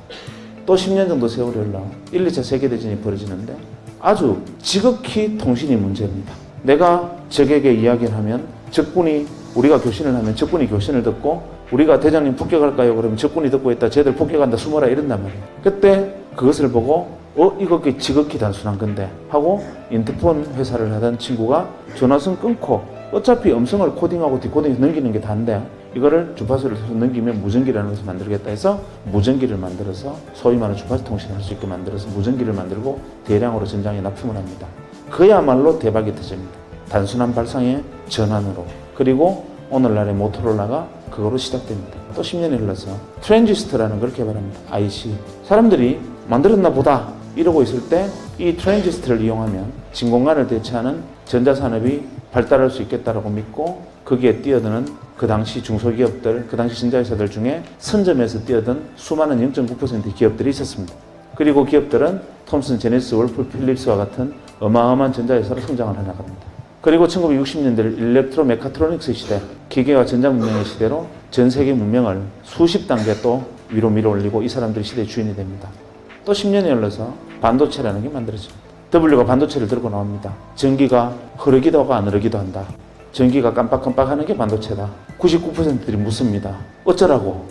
또 10년 정도 세월이 흘러 1, 2차 세계대전이 벌어지는데 아주 지극히 통신이 문제입니다. 내가 적에게 이야기를 하면 적군이, 우리가 교신을 하면 적군이 교신을 듣고 우리가 대장님 폭격할까요? 그러면 적군이 듣고 있다. 쟤들 폭격한다. 숨어라. 이런단 말이에요. 그때 그것을 보고 이거 지극히 단순한 건데 하고 인터폰 회사를 하던 친구가 전화선 끊고 어차피 음성을 코딩하고 디코딩해서 넘기는 게 다인데 이거를 주파수를 넘기면 무전기라는 것을 만들겠다 해서 무전기를 만들어서 소위 말하는 주파수 통신을 할 수 있게 만들어서 무전기를 만들고 대량으로 전장에 납품을 합니다. 그야말로 대박이 터집니다. 단순한 발상의 전환으로. 그리고 오늘날의 모토로라가 그거로 시작됩니다. 또 10년이 흘러서 트랜지스터라는 걸 개발합니다. IC. 사람들이 만들었나 보다 이러고 있을 때 이 트랜지스터를 이용하면 진공관을 대체하는 전자산업이 발달할 수 있겠다라고 믿고 거기에 뛰어드는 그 당시 중소기업들, 그 당시 전자회사들 중에 선점에서 뛰어든 수많은 0.9%의 기업들이 있었습니다. 그리고 기업들은 톰슨, 제네시스, 월프, 필립스와 같은 어마어마한 전자회사로 성장을 해나갑니다. 그리고 1960년대 일렉트로 메카트로닉스 시대, 기계와 전자 문명의 시대로 전 세계 문명을 수십 단계 또 위로 밀어올리고 이 사람들이 시대의 주인이 됩니다. 또 10년이 흘러서 반도체라는 게 만들어집니다. W가 반도체를 들고 나옵니다. 전기가 흐르기도 하고 안 흐르기도 한다. 전기가 깜빡깜빡하는 게 반도체다. 99%들이 묻습니다. 어쩌라고?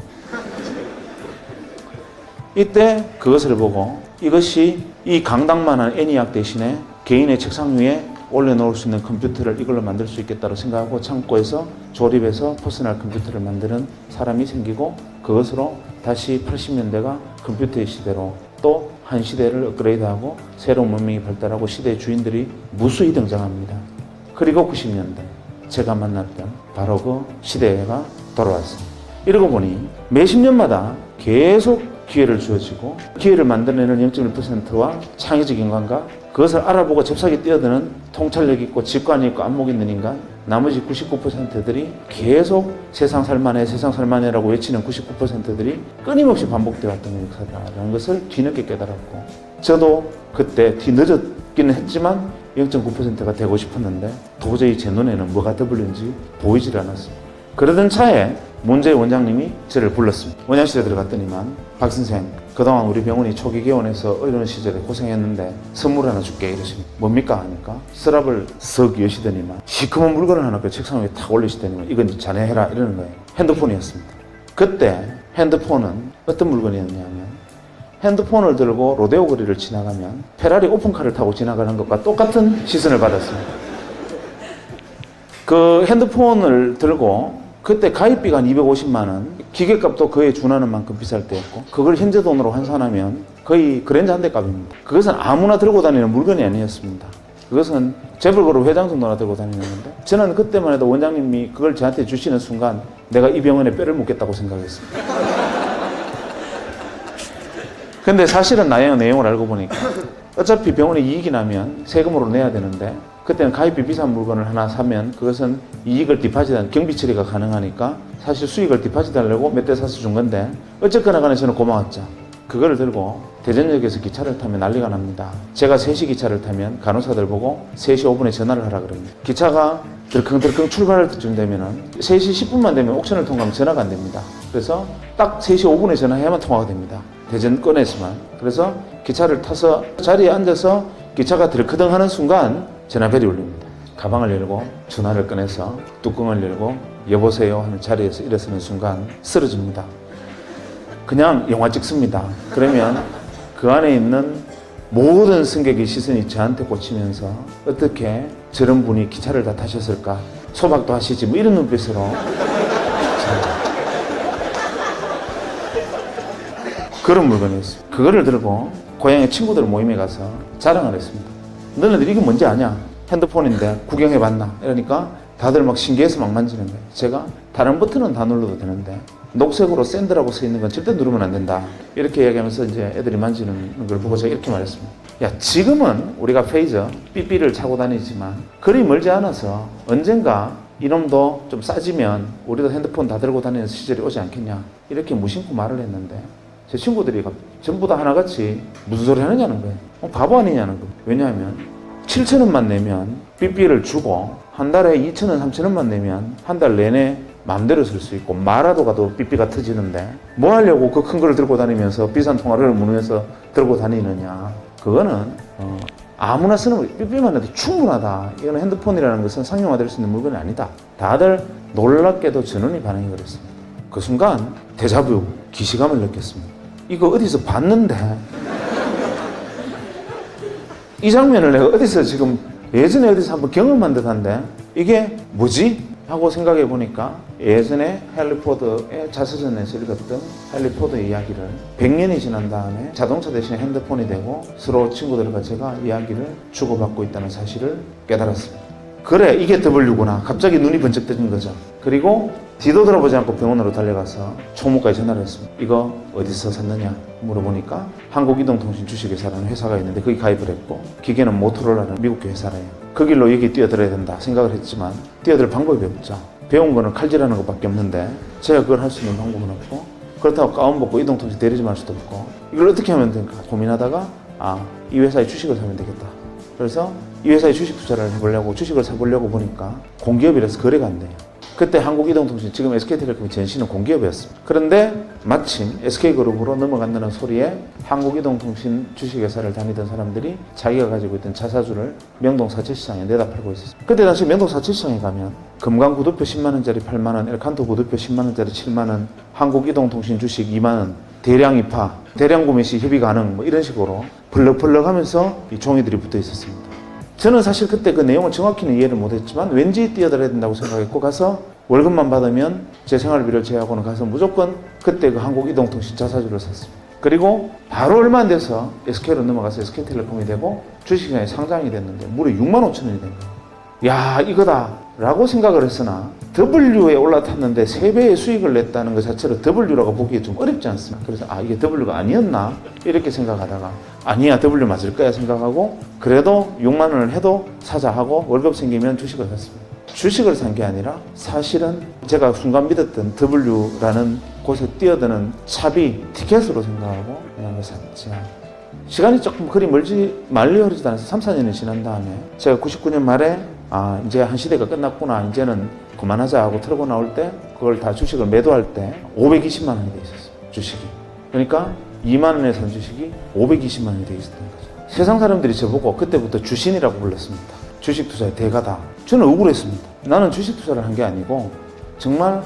이때 그것을 보고 이것이 이 강당만한 애니악 대신에 개인의 책상 위에 올려놓을 수 있는 컴퓨터를 이걸로 만들 수 있겠다고 생각하고 창고에서 조립해서 퍼스널 컴퓨터를 만드는 사람이 생기고 그것으로 다시 80년대가 컴퓨터의 시대로 또 한 시대를 업그레이드하고 새로운 문명이 발달하고 시대의 주인들이 무수히 등장합니다. 그리고 90년대 제가 만났던 바로 그 시대가 돌아왔습니다. 이러고 보니 매십 년마다 계속 기회를 주어지고 기회를 만들어내는 0.1%와 창의적인 감각 그것을 알아보고 잽싸게 뛰어드는 통찰력 있고 직관이 있고 안목 있는 인간 나머지 99%들이 계속 세상 살만해라고 외치는 99%들이 끊임없이 반복되어 왔던 역사다라는 것을 뒤늦게 깨달았고 저도 그때 뒤늦었기는 했지만 0.9%가 되고 싶었는데 도저히 제 눈에는 뭐가 W인지 보이질 않았습니다. 그러던 차에 문제의 원장님이 저를 불렀습니다. 원장실에 들어갔더니만 박 선생 그동안 우리 병원이 초기 개원해서 어려운 시절에 고생했는데 선물 하나 줄게 이러십니다. 뭡니까 하니까 서랍을 석 여시더니만 시커먼 물건을 하나 그 책상 위에 탁 올리시더니만 이건 자네 해라 이러는 거예요. 핸드폰이었습니다. 그때 핸드폰은 어떤 물건이었냐면 핸드폰을 들고 로데오 거리를 지나가면 페라리 오픈카를 타고 지나가는 것과 똑같은 시선을 받았습니다. 그 핸드폰을 들고 그때 가입비가 한 250만 원, 기계값도 그에 준하는 만큼 비쌀 때였고 그걸 현재 돈으로 환산하면 거의 그랜저 한 대 값입니다. 그것은 아무나 들고 다니는 물건이 아니었습니다. 그것은 재벌그룹 회장 정도나 들고 다니는데 저는 그때만 해도 원장님이 그걸 저한테 주시는 순간 내가 이 병원에 뼈를 묻겠다고 생각했습니다. 근데 사실은 내용을 알고 보니까 어차피 병원에 이익이 나면 세금으로 내야 되는데 그때는 가입비 비싼 물건을 하나 사면 그것은 이익을 디파짓한 경비 처리가 가능하니까 사실 수익을 디파짓하려고 몇 대 사서 준 건데 어쨌거나 간에 저는 고마웠죠. 그거를 들고 대전역에서 기차를 타면 난리가 납니다. 제가 3시 기차를 타면 간호사들 보고 3시 5분에 전화를 하라 그럽니다. 기차가 들컹들컹 출발할 때쯤 되면은 3시 10분만 되면 옥션을 통과하면 전화가 안 됩니다. 그래서 딱 3시 5분에 전화해야만 통화가 됩니다. 대전권에서만. 그래서 기차를 타서 자리에 앉아서 기차가 들커덩 하는 순간 전화벨이 울립니다. 가방을 열고 전화를 꺼내서 뚜껑을 열고 여보세요 하는 자리에서 일어서는 순간 쓰러집니다. 그냥 영화 찍습니다. 그러면 그 안에 있는 모든 승객의 시선이 저한테 꽂히면서 어떻게 저런 분이 기차를 다 타셨을까? 소박도 하시지 뭐 이런 눈빛으로 그런 물건이었어요. 그거를 들고 고향의 친구들 모임에 가서 자랑을 했습니다. 너네들 이게 뭔지 아냐? 핸드폰인데 구경해봤나? 이러니까 다들 막 신기해서 막 만지는 거예요. 제가 다른 버튼은 다 눌러도 되는데 녹색으로 샌드라고 써 있는 건 절대 누르면 안 된다. 이렇게 이야기하면서 이제 애들이 만지는 걸 보고 제가 이렇게 말했습니다. 야, 지금은 우리가 페이저, 삐삐를 차고 다니지만 그리 멀지 않아서 언젠가 이놈도 좀 싸지면 우리도 핸드폰 다 들고 다니는 시절이 오지 않겠냐. 이렇게 무심코 말을 했는데 제 친구들이 전부 다 하나같이 무슨 소리 하느냐는 거예요. 바보 아니냐는 거예요. 왜냐하면 7,000원만 내면 삐삐를 주고 한 달에 2,000원, 3,000원만 내면 한 달 내내 마음대로 쓸 수 있고 말아도 가도 삐삐가 터지는데 뭐 하려고 그 큰 걸 들고 다니면서 비싼 통화를 문으면서 들고 다니느냐. 그거는 아무나 쓰는 삐삐만 해도 충분하다. 이거는 핸드폰이라는 것은 상용화될 수 있는 물건이 아니다. 다들 놀랍게도 전원이 반응이 그랬습니다. 그 순간 데자뷰, 기시감을 느꼈습니다. 이거 어디서 봤는데 이 장면을 내가 어디서 지금 예전에 어디서 한번 경험한 듯한데 이게 뭐지? 하고 생각해 보니까 예전에 헨리 포드의 자서전에서 읽었던 헨리 포드의 이야기를 100년이 지난 다음에 자동차 대신 핸드폰이 되고 서로 친구들과 제가 이야기를 주고받고 있다는 사실을 깨달았습니다. 그래, 이게 W구나. 갑자기 눈이 번쩍 뜨는 거죠. 그리고 뒤도 돌아보지 않고 병원으로 달려가서 총무과에 전화를 했습니다. 이거 어디서 샀느냐 물어보니까 한국이동통신 주식회사라는 회사가 있는데 거기 가입을 했고 기계는 모토로라는 미국 회사래요. 그 길로 여기 뛰어들어야 된다 생각을 했지만 뛰어들 방법이 없죠. 배운 거는 칼질하는 것밖에 없는데 제가 그걸 할 수 있는 방법은 없고 그렇다고 가운 벗고 이동통신 대리점 할 수도 없고 이걸 어떻게 하면 될까 고민하다가 이 회사의 주식을 사면 되겠다. 그래서 이 회사의 주식 투자를 해보려고 주식을 사보려고 보니까 공기업이라서 거래가 안 돼요. 그때 한국이동통신, 지금 SK텔레콤이 전신은 공기업이었습니다. 그런데 마침 SK그룹으로 넘어간다는 소리에 한국이동통신 주식회사를 다니던 사람들이 자기가 가지고 있던 자사주를 명동 사채시장에 내다 팔고 있었습니다. 그때 당시 명동 사채시장에 가면 금강 구두표 10만원짜리 8만원, 엘칸토 구두표 10만원짜리 7만원, 한국이동통신 주식 2만원, 대량 입하, 대량 구매 시 협의 가능 뭐 이런 식으로 벌럭벌럭 하면서 이 종이들이 붙어 있었습니다. 저는 사실 그때 그 내용을 정확히는 이해를 못했지만 왠지 뛰어들어야 된다고 생각했고 가서 월급만 받으면 제 생활비를 제외하고는 가서 무조건 그때 그 한국이동통신 자사주를 샀습니다. 그리고 바로 얼마 안 돼서 SK로 넘어가서 SK텔레콤이 되고 주식시장에 상장이 됐는데 무려 6만 5천 원이 된 거예요. 야, 이거다 라고 생각을 했으나 W에 올라탔는데 3배의 수익을 냈다는 것 자체로 W라고 보기에 좀 어렵지 않습니까? 그래서 이게 W가 아니었나? 이렇게 생각하다가 아니야, W 맞을 거야 생각하고 그래도 6만 원을 해도 사자 하고 월급 생기면 주식을 샀습니다. 주식을 산 게 아니라 사실은 제가 순간 믿었던 W라는 곳에 뛰어드는 차비, 티켓으로 생각하고 그냥 샀지. 시간이 조금 그리 말리 흐르지도 않아서 3, 4년이 지난 다음에 제가 99년 말에 이제 한 시대가 끝났구나, 이제는 그만하자 하고 틀고 나올 때 그걸 다 주식을 매도할 때 520만 원이 돼 있었어요. 주식이. 그러니까 2만 원에 산 주식이 520만 원이 돼 있었던 거죠. 세상 사람들이 저보고 그때부터 주신이라고 불렀습니다. 주식 투자의 대가다. 저는 억울했습니다. 나는 주식 투자를 한 게 아니고 정말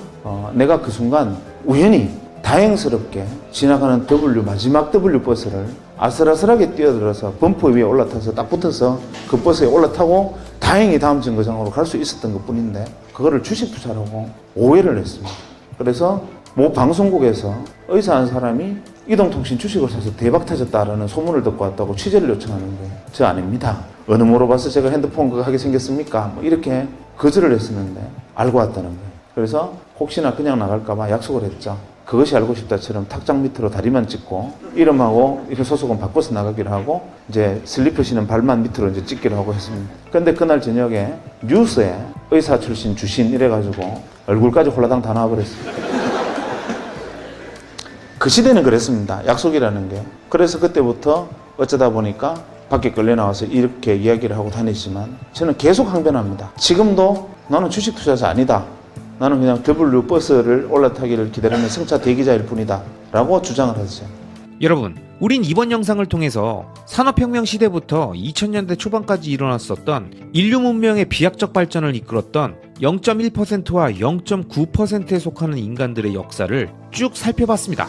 내가 그 순간 우연히 다행스럽게 지나가는 마지막 W 버스를 아슬아슬하게 뛰어들어서 범퍼 위에 올라타서 딱 붙어서 그 버스에 올라타고 다행히 다음 정거장으로 갈 수 있었던 것 뿐인데 그거를 주식 투자라고 오해를 했습니다. 그래서 모 방송국에서 의사 한 사람이 이동통신 주식을 사서 대박 터졌다라는 소문을 듣고 왔다고 취재를 요청하는 거예요. 저 아닙니다. 어느 물어봐서 제가 핸드폰 그거 하게 생겼습니까? 뭐 이렇게 거절을 했었는데 알고 왔다는 거예요. 그래서 혹시나 그냥 나갈까봐 약속을 했죠. 그것이 알고 싶다처럼 탁장 밑으로 다리만 찍고 이름하고 이름 소속은 바꿔서 나가기로 하고 이제 슬리퍼 신은 발만 밑으로 이제 찍기로 하고 했습니다. 근데 그날 저녁에 뉴스에 의사 출신 주신 이래가지고 얼굴까지 홀라당 다 나와버렸습니다. 그 시대는 그랬습니다. 약속이라는 게. 그래서 그때부터 어쩌다 보니까 밖에 끌려 나와서 이렇게 이야기를 하고 다니지만 저는 계속 항변합니다. 지금도 나는 주식 투자자 아니다. 나는 그냥 W 버스를 올라타기를 기다리는 승차 대기자일 뿐이다 라고 주장을 하죠. 여러분, 우린 이번 영상을 통해서 산업혁명 시대부터 2000년대 초반까지 일어났었던 인류 문명의 비약적 발전을 이끌었던 0.1%와 0.9%에 속하는 인간들의 역사를 쭉 살펴봤습니다.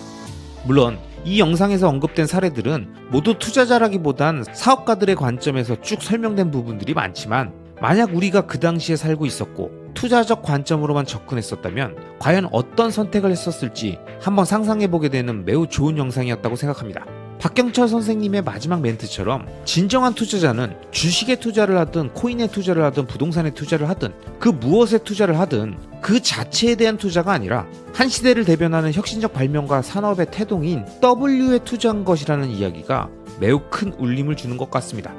물론 이 영상에서 언급된 사례들은 모두 투자자라기보단 사업가들의 관점에서 쭉 설명된 부분들이 많지만, 만약 우리가 그 당시에 살고 있었고 투자적 관점으로만 접근했었다면 과연 어떤 선택을 했었을지 한번 상상해보게 되는 매우 좋은 영상이었다고 생각합니다. 박경철 선생님의 마지막 멘트처럼 진정한 투자자는 주식에 투자를 하든 코인에 투자를 하든 부동산에 투자를 하든 그 무엇에 투자를 하든 그 자체에 대한 투자가 아니라 한 시대를 대변하는 혁신적 발명과 산업의 태동인 W에 투자한 것이라는 이야기가 매우 큰 울림을 주는 것 같습니다.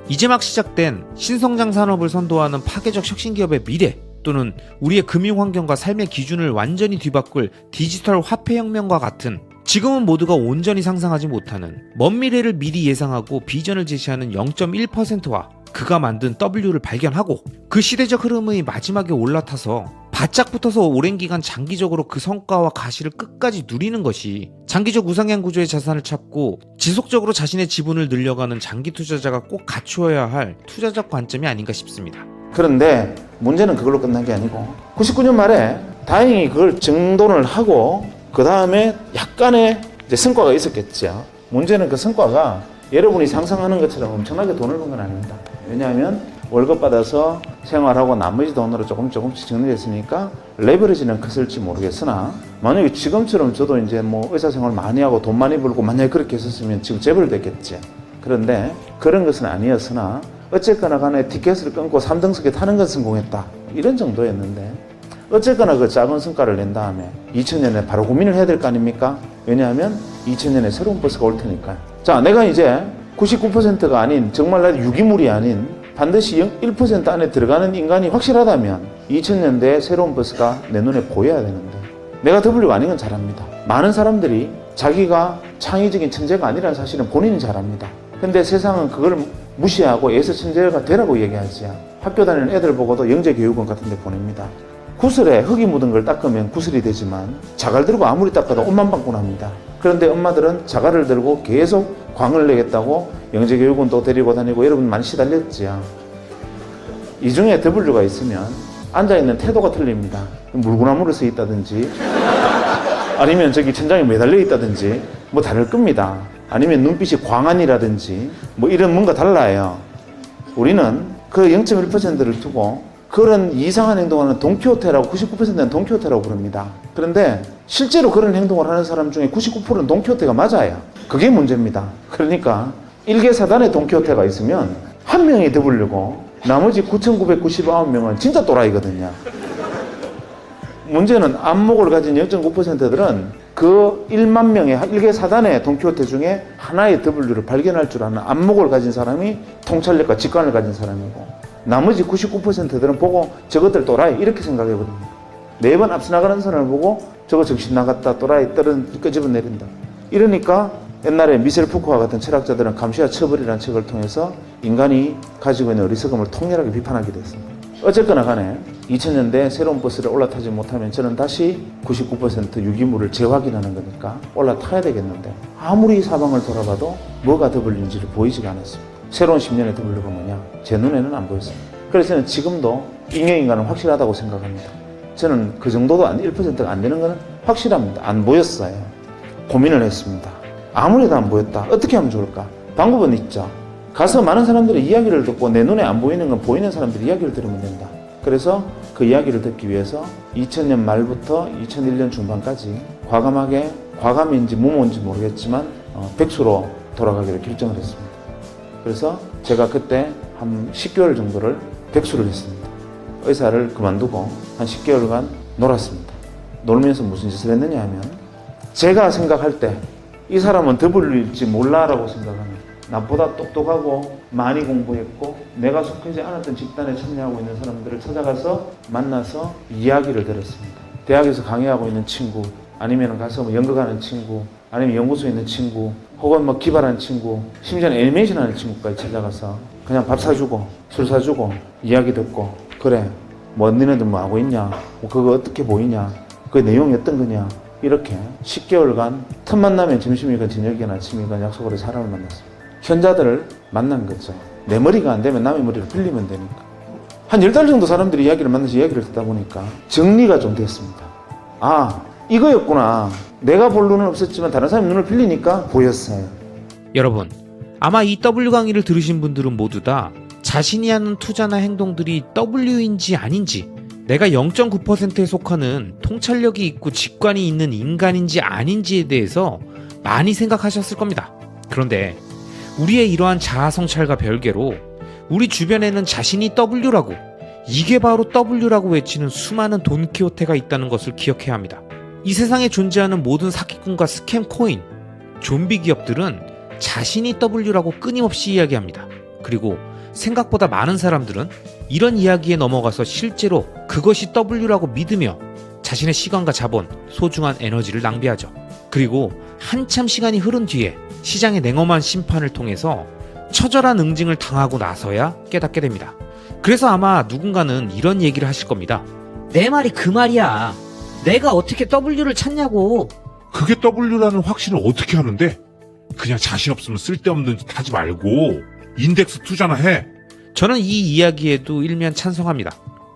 이제 막 시작된 신성장 산업을 선도하는 파괴적 혁신기업의 미래, 또는 우리의 금융환경과 삶의 기준을 완전히 뒤바꿀 디지털 화폐혁명과 같은, 지금은 모두가 온전히 상상하지 못하는 먼 미래를 미리 예상하고 비전을 제시하는 0.1%와 그가 만든 W를 발견하고 그 시대적 흐름의 마지막에 올라타서 바짝 붙어서 오랜 기간 장기적으로 그 성과와 가시를 끝까지 누리는 것이 장기적 우상향 구조의 자산을 찾고 지속적으로 자신의 지분을 늘려가는 장기 투자자가 꼭 갖추어야 할 투자적 관점이 아닌가 싶습니다. 그런데 문제는 그걸로 끝난 게 아니고 99년 말에 다행히 그걸 정돈을 하고 그 다음에 약간의 이제 성과가 있었겠죠. 문제는 그 성과가 여러분이 상상하는 것처럼 엄청나게 돈을 번 건 아닙니다. 왜냐하면 월급 받아서 생활하고 나머지 돈으로 조금씩 정리했으니까 레버리지는 컸을지 모르겠으나, 만약에 지금처럼 저도 이제 뭐 의사생활 많이 하고 돈 많이 벌고 만약에 그렇게 했었으면 지금 재벌 됐겠지. 그런데 그런 것은 아니었으나 어쨌거나 간에 티켓을 끊고 3등석에 타는 건 성공했다, 이런 정도였는데, 어쨌거나 그 작은 성과를 낸 다음에 2000년에 바로 고민을 해야 될 거 아닙니까? 왜냐하면 2000년에 새로운 버스가 올 테니까요. 자, 내가 이제 99%가 아닌, 정말 유기물이 아닌 반드시 1% 안에 들어가는 인간이 확실하다면 2000년대에 새로운 버스가 내 눈에 보여야 되는데, 내가 W가 아닌 건 잘 압니다. 많은 사람들이 자기가 창의적인 천재가 아니라는 사실은 본인이 잘 압니다. 근데 세상은 그걸 무시하고 애서 천재가 되라고 얘기하지. 학교 다니는 애들 보고도 영재교육원 같은 데 보냅니다. 구슬에 흙이 묻은 걸 닦으면 구슬이 되지만 자갈 들고 아무리 닦아도 옷만 방군합니다. 그런데 엄마들은 자갈을 들고 계속 광을 내겠다고 영재교육원도 데리고 다니고 여러분 많이 시달렸지요. 이 중에 W가 있으면 앉아있는 태도가 틀립니다. 물구나무를 서 있다든지 아니면 저기 천장에 매달려 있다든지 뭐 다를 겁니다. 아니면 눈빛이 광안이라든지 뭐 이런 뭔가 달라요. 우리는 그 0.1%를 두고 그런 이상한 행동하는 돈키호테라고, 99%는 돈키호테라고 부릅니다. 그런데 실제로 그런 행동을 하는 사람 중에 99%는 돈키호테가 맞아요. 그게 문제입니다. 그러니까 일개사단에 돈키호테가 있으면 한 명이 W고 나머지 9,999명은 진짜 또라이거든요. 문제는 안목을 가진 0.9%들은 그 1만 명의 일개사단의 돈키호테 중에 하나의 W를 발견할 줄 아는 안목을 가진 사람이 통찰력과 직관을 가진 사람이고, 나머지 99%들은 보고 저것들 또라이 이렇게 생각해버립니다. 매번 앞서 나가는 사람을 보고 저거 정신 나갔다, 또라이, 떨은 끄집어 내린다. 이러니까 옛날에 미셀 푸코와 같은 철학자들은 감시와 처벌이라는 책을 통해서 인간이 가지고 있는 어리석음을 통렬하게 비판하게 됐습니다. 어쨌거나 간에 2000년대 새로운 버스를 올라타지 못하면 저는 다시 99% 유기물을 재확인하는 거니까 올라타야 되겠는데, 아무리 사방을 돌아봐도 뭐가 W인지를 보이지가 않았습니다. 새로운 10년의 W가 뭐냐? 제 눈에는 안 보였습니다. 그래서 저는 지금도 인간은 확실하다고 생각합니다. 저는 그 정도도 1%가 안 되는 것은 확실합니다. 안 보였어요. 고민을 했습니다. 아무래도 안 보였다. 어떻게 하면 좋을까? 방법은 있죠. 가서 많은 사람들의 이야기를 듣고 내 눈에 안 보이는 건 보이는 사람들의 이야기를 들으면 된다. 그래서 그 이야기를 듣기 위해서 2000년 말부터 2001년 중반까지 과감인지 무모인지 모르겠지만 백수로 돌아가기로 결정을 했습니다. 그래서 제가 그때 한 10개월 정도를 백수를 했습니다. 의사를 그만두고 한 10개월간 놀았습니다. 놀면서 무슨 짓을 했느냐 하면, 제가 생각할 때 이 사람은 W일지 몰라라고 생각하는, 나보다 똑똑하고 많이 공부했고 내가 속하지 않았던 집단에 참여하고 있는 사람들을 찾아가서 만나서 이야기를 들었습니다. 대학에서 강의하고 있는 친구, 아니면 가서 뭐 연극하는 친구, 아니면 연구소에 있는 친구, 혹은 뭐 기발하는 친구, 심지어는 애니메이션 하는 친구까지 찾아가서 그냥 밥 사주고 술 사주고 이야기 듣고, 그래 뭐 너네들 뭐 하고 있냐, 뭐 그거 어떻게 보이냐, 그 내용이 어떤 거냐, 이렇게 10개월간 틈만 나면 점심이건 저녁이건 아침이건 약속을 해서 사람을 만났습니다. 현자들을 만난 거죠. 내 머리가 안 되면 남의 머리를 빌리면 되니까. 한 10달 정도 사람들이 이야기를 만나서 이야기를 듣다 보니까 정리가 좀 됐습니다. 아, 이거였구나. 내가 볼 눈은 없었지만 다른 사람 눈을 빌리니까 보였어요. 여러분, 아마 이 W 강의를 들으신 분들은 모두 다 자신이 하는 투자나 행동들이 W인지 아닌지, 내가 0.9%에 속하는 통찰력이 있고 직관이 있는 인간인지 아닌지에 대해서 많이 생각하셨을 겁니다. 그런데 우리의 이러한 자아 성찰과 별개로 우리 주변에는 자신이 W라고, 이게 바로 W라고 외치는 수많은 돈키호테가 있다는 것을 기억해야 합니다. 이 세상에 존재하는 모든 사기꾼과 스캠 코인, 좀비 기업들은 자신이 W라고 끊임없이 이야기합니다. 그리고 생각보다 많은 사람들은 이런 이야기에 넘어가서 실제로 그것이 W라고 믿으며 자신의 시간과 자본, 소중한 에너지를 낭비하죠. 그리고 한참 시간이 흐른 뒤에 시장의 냉엄한 심판을 통해서 처절한 응징을 당하고 나서야 깨닫게 됩니다. 그래서 아마 누군가는 이런 얘기를 하실 겁니다. 내 말이 그 말이야. 내가 어떻게 W를 찾냐고. 그게 W라는 확신을 어떻게 하는데? 그냥 자신 없으면 쓸데없는 짓 하지 말고 인덱스 투자나 해. 저는 이 이야기에도 일면 찬성합니다.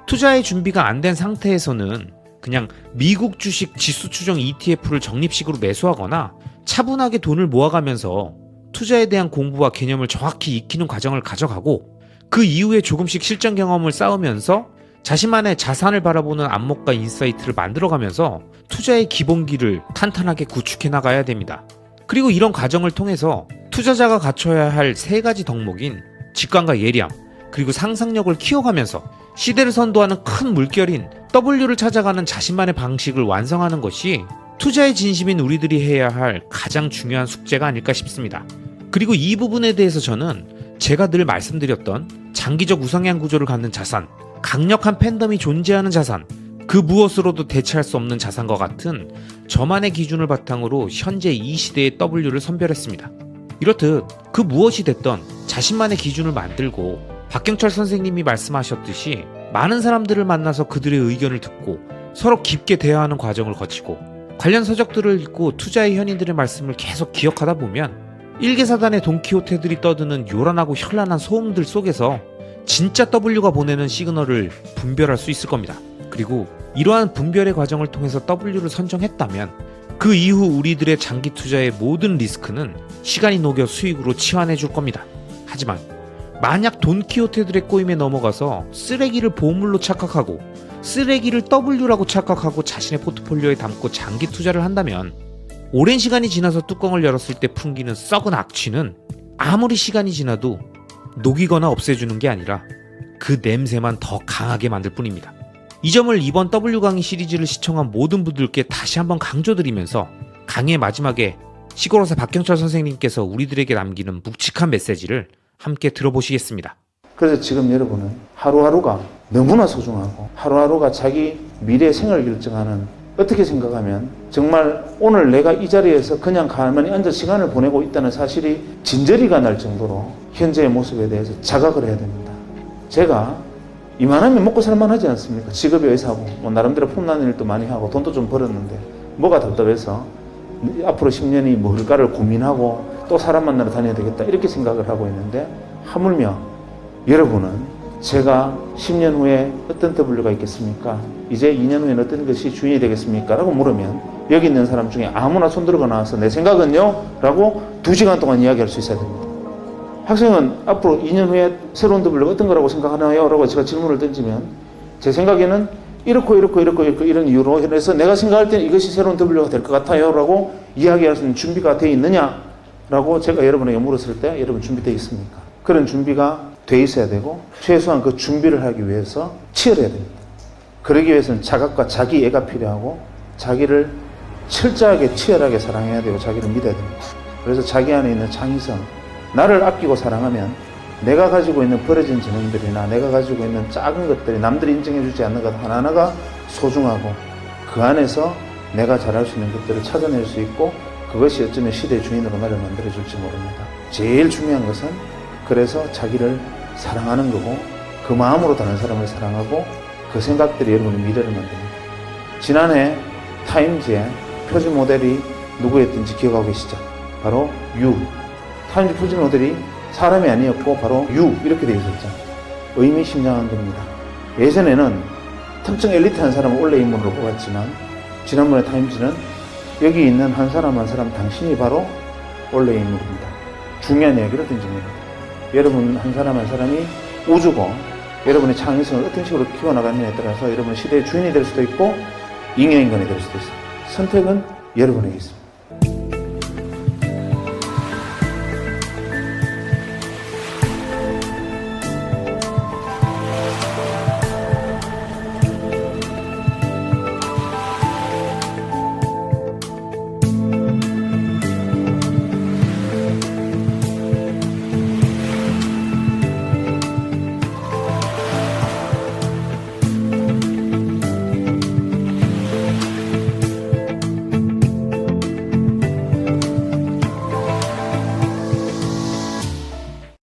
투자의 준비가 안 된 상태에서는 그냥 미국 주식 지수 추정 ETF를 적립식으로 매수하거나 차분하게 돈을 모아가면서 투자에 대한 공부와 개념을 정확히 익히는 과정을 가져가고, 그 이후에 조금씩 실전 경험을 쌓으면서 자신만의 자산을 바라보는 안목과 인사이트를 만들어가면서 투자의 기본기를 탄탄하게 구축해 나가야 됩니다. 그리고 이런 과정을 통해서 투자자가 갖춰야 할 3가지 덕목인 직관과 예리함, 그리고 상상력을 키워가면서 시대를 선도하는 큰 물결인 W를 찾아가는 자신만의 방식을 완성하는 것이 투자의 진심인 우리들이 해야 할 가장 중요한 숙제가 아닐까 싶습니다. 그리고 이 부분에 대해서 저는 제가 늘 말씀드렸던 장기적 우상향 구조를 갖는 자산, 강력한 팬덤이 존재하는 자산, 그 무엇으로도 대체할 수 없는 자산과 같은 저만의 기준을 바탕으로 현재 이 시대의 W를 선별했습니다. 이렇듯 그 무엇이 됐던 자신만의 기준을 만들고 박경철 선생님이 말씀하셨듯이 많은 사람들을 만나서 그들의 의견을 듣고 서로 깊게 대화하는 과정을 거치고 관련 서적들을 읽고 투자의 현인들의 말씀을 계속 기억하다 보면 일개사단의 돈키호테들이 떠드는 요란하고 현란한 소음들 속에서 진짜 W가 보내는 시그널을 분별할 수 있을 겁니다. 그리고 이러한 분별의 과정을 통해서 W를 선정했다면 그 이후 우리들의 장기 투자의 모든 리스크는 시간이 녹여 수익으로 치환해 줄 겁니다. 하지만 만약 돈키호테들의 꼬임에 넘어가서 쓰레기를 보물로 착각하고 쓰레기를 W라고 착각하고 자신의 포트폴리오에 담고 장기 투자를 한다면 오랜 시간이 지나서 뚜껑을 열었을 때 풍기는 썩은 악취는 아무리 시간이 지나도 녹이거나 없애주는 게 아니라 그 냄새만 더 강하게 만들 뿐입니다. 이 점을 이번 W 강의 시리즈를 시청한 모든 분들께 다시 한번 강조드리면서 강의의 마지막에 시골호사 박경철 선생님께서 우리들에게 남기는 묵직한 메시지를 함께 들어보시겠습니다. 그래서 지금 여러분은 하루하루가 너무나 소중하고 하루하루가 자기 미래 생을 결정하는, 어떻게 생각하면 정말 오늘 내가 이 자리에서 그냥 가만히 앉아 시간을 보내고 있다는 사실이 진저리가 날 정도로 현재의 모습에 대해서 자각을 해야 됩니다. 제가 이만하면 먹고 살만하지 않습니까? 직업이 의사고 뭐 나름대로 폼나는 일도 많이 하고 돈도 좀 벌었는데 뭐가 답답해서 앞으로 10년이 뭘까를 고민하고 또 사람 만나러 다녀야 되겠다 이렇게 생각을 하고 있는데, 하물며 여러분은 제가 10년 후에 어떤 W가 있겠습니까? 이제 2년 후에는 어떤 것이 주인이 되겠습니까? 라고 물으면 여기 있는 사람 중에 아무나 손 들고 나와서 내 생각은요? 라고 2시간 동안 이야기할 수 있어야 됩니다. 학생은 앞으로 2년 후에 새로운 W가 어떤 거라고 생각하나요? 라고 제가 질문을 던지면 제 생각에는 이렇고 이런 이유로 해서 내가 생각할 때는 이것이 새로운 W가 될 것 같아요 라고 이야기할 수 있는 준비가 되어 있느냐? 라고 제가 여러분에게 물었을 때 여러분 준비되어 있습니까? 그런 준비가 돼 있어야 되고 최소한 그 준비를 하기 위해서 치열해야 됩니다. 그러기 위해서는 자각과 자기애가 필요하고 자기를 철저하게 치열하게 사랑해야 되고 자기를 믿어야 됩니다. 그래서 자기 안에 있는 창의성, 나를 아끼고 사랑하면 내가 가지고 있는 버려진 재능들이나 내가 가지고 있는 작은 것들이 남들이 인정해주지 않는 것 하나하나가 소중하고 그 안에서 내가 잘할 수 있는 것들을 찾아낼 수 있고 그것이 어쩌면 시대의 주인으로 나를 만들어줄지 모릅니다. 제일 중요한 것은 그래서 자기를 사랑하는 거고 그 마음으로 다른 사람을 사랑하고 그 생각들이 여러분의 미래를 만듭니다. 지난해 타임즈에 표지 모델이 누구였든지 기억하고 계시죠? 바로 유. 타임즈 표지 모델이 사람이 아니었고 바로 유 이렇게 되어 있었죠. 의미심장한 겁니다. 예전에는 특정 엘리트한 사람을 원래 인물로 뽑았지만 지난번에 타임즈는 여기 있는 한 사람 한 사람 당신이 바로 원래 인물입니다. 중요한 이야기를 던집니다. 여러분 한 사람이 우주고 여러분의 창의성을 어떤 식으로 키워나가느냐에 따라서 여러분 시대의 주인이 될 수도 있고 잉여인간이 될 수도 있어요. 선택은 여러분에게 있습니다.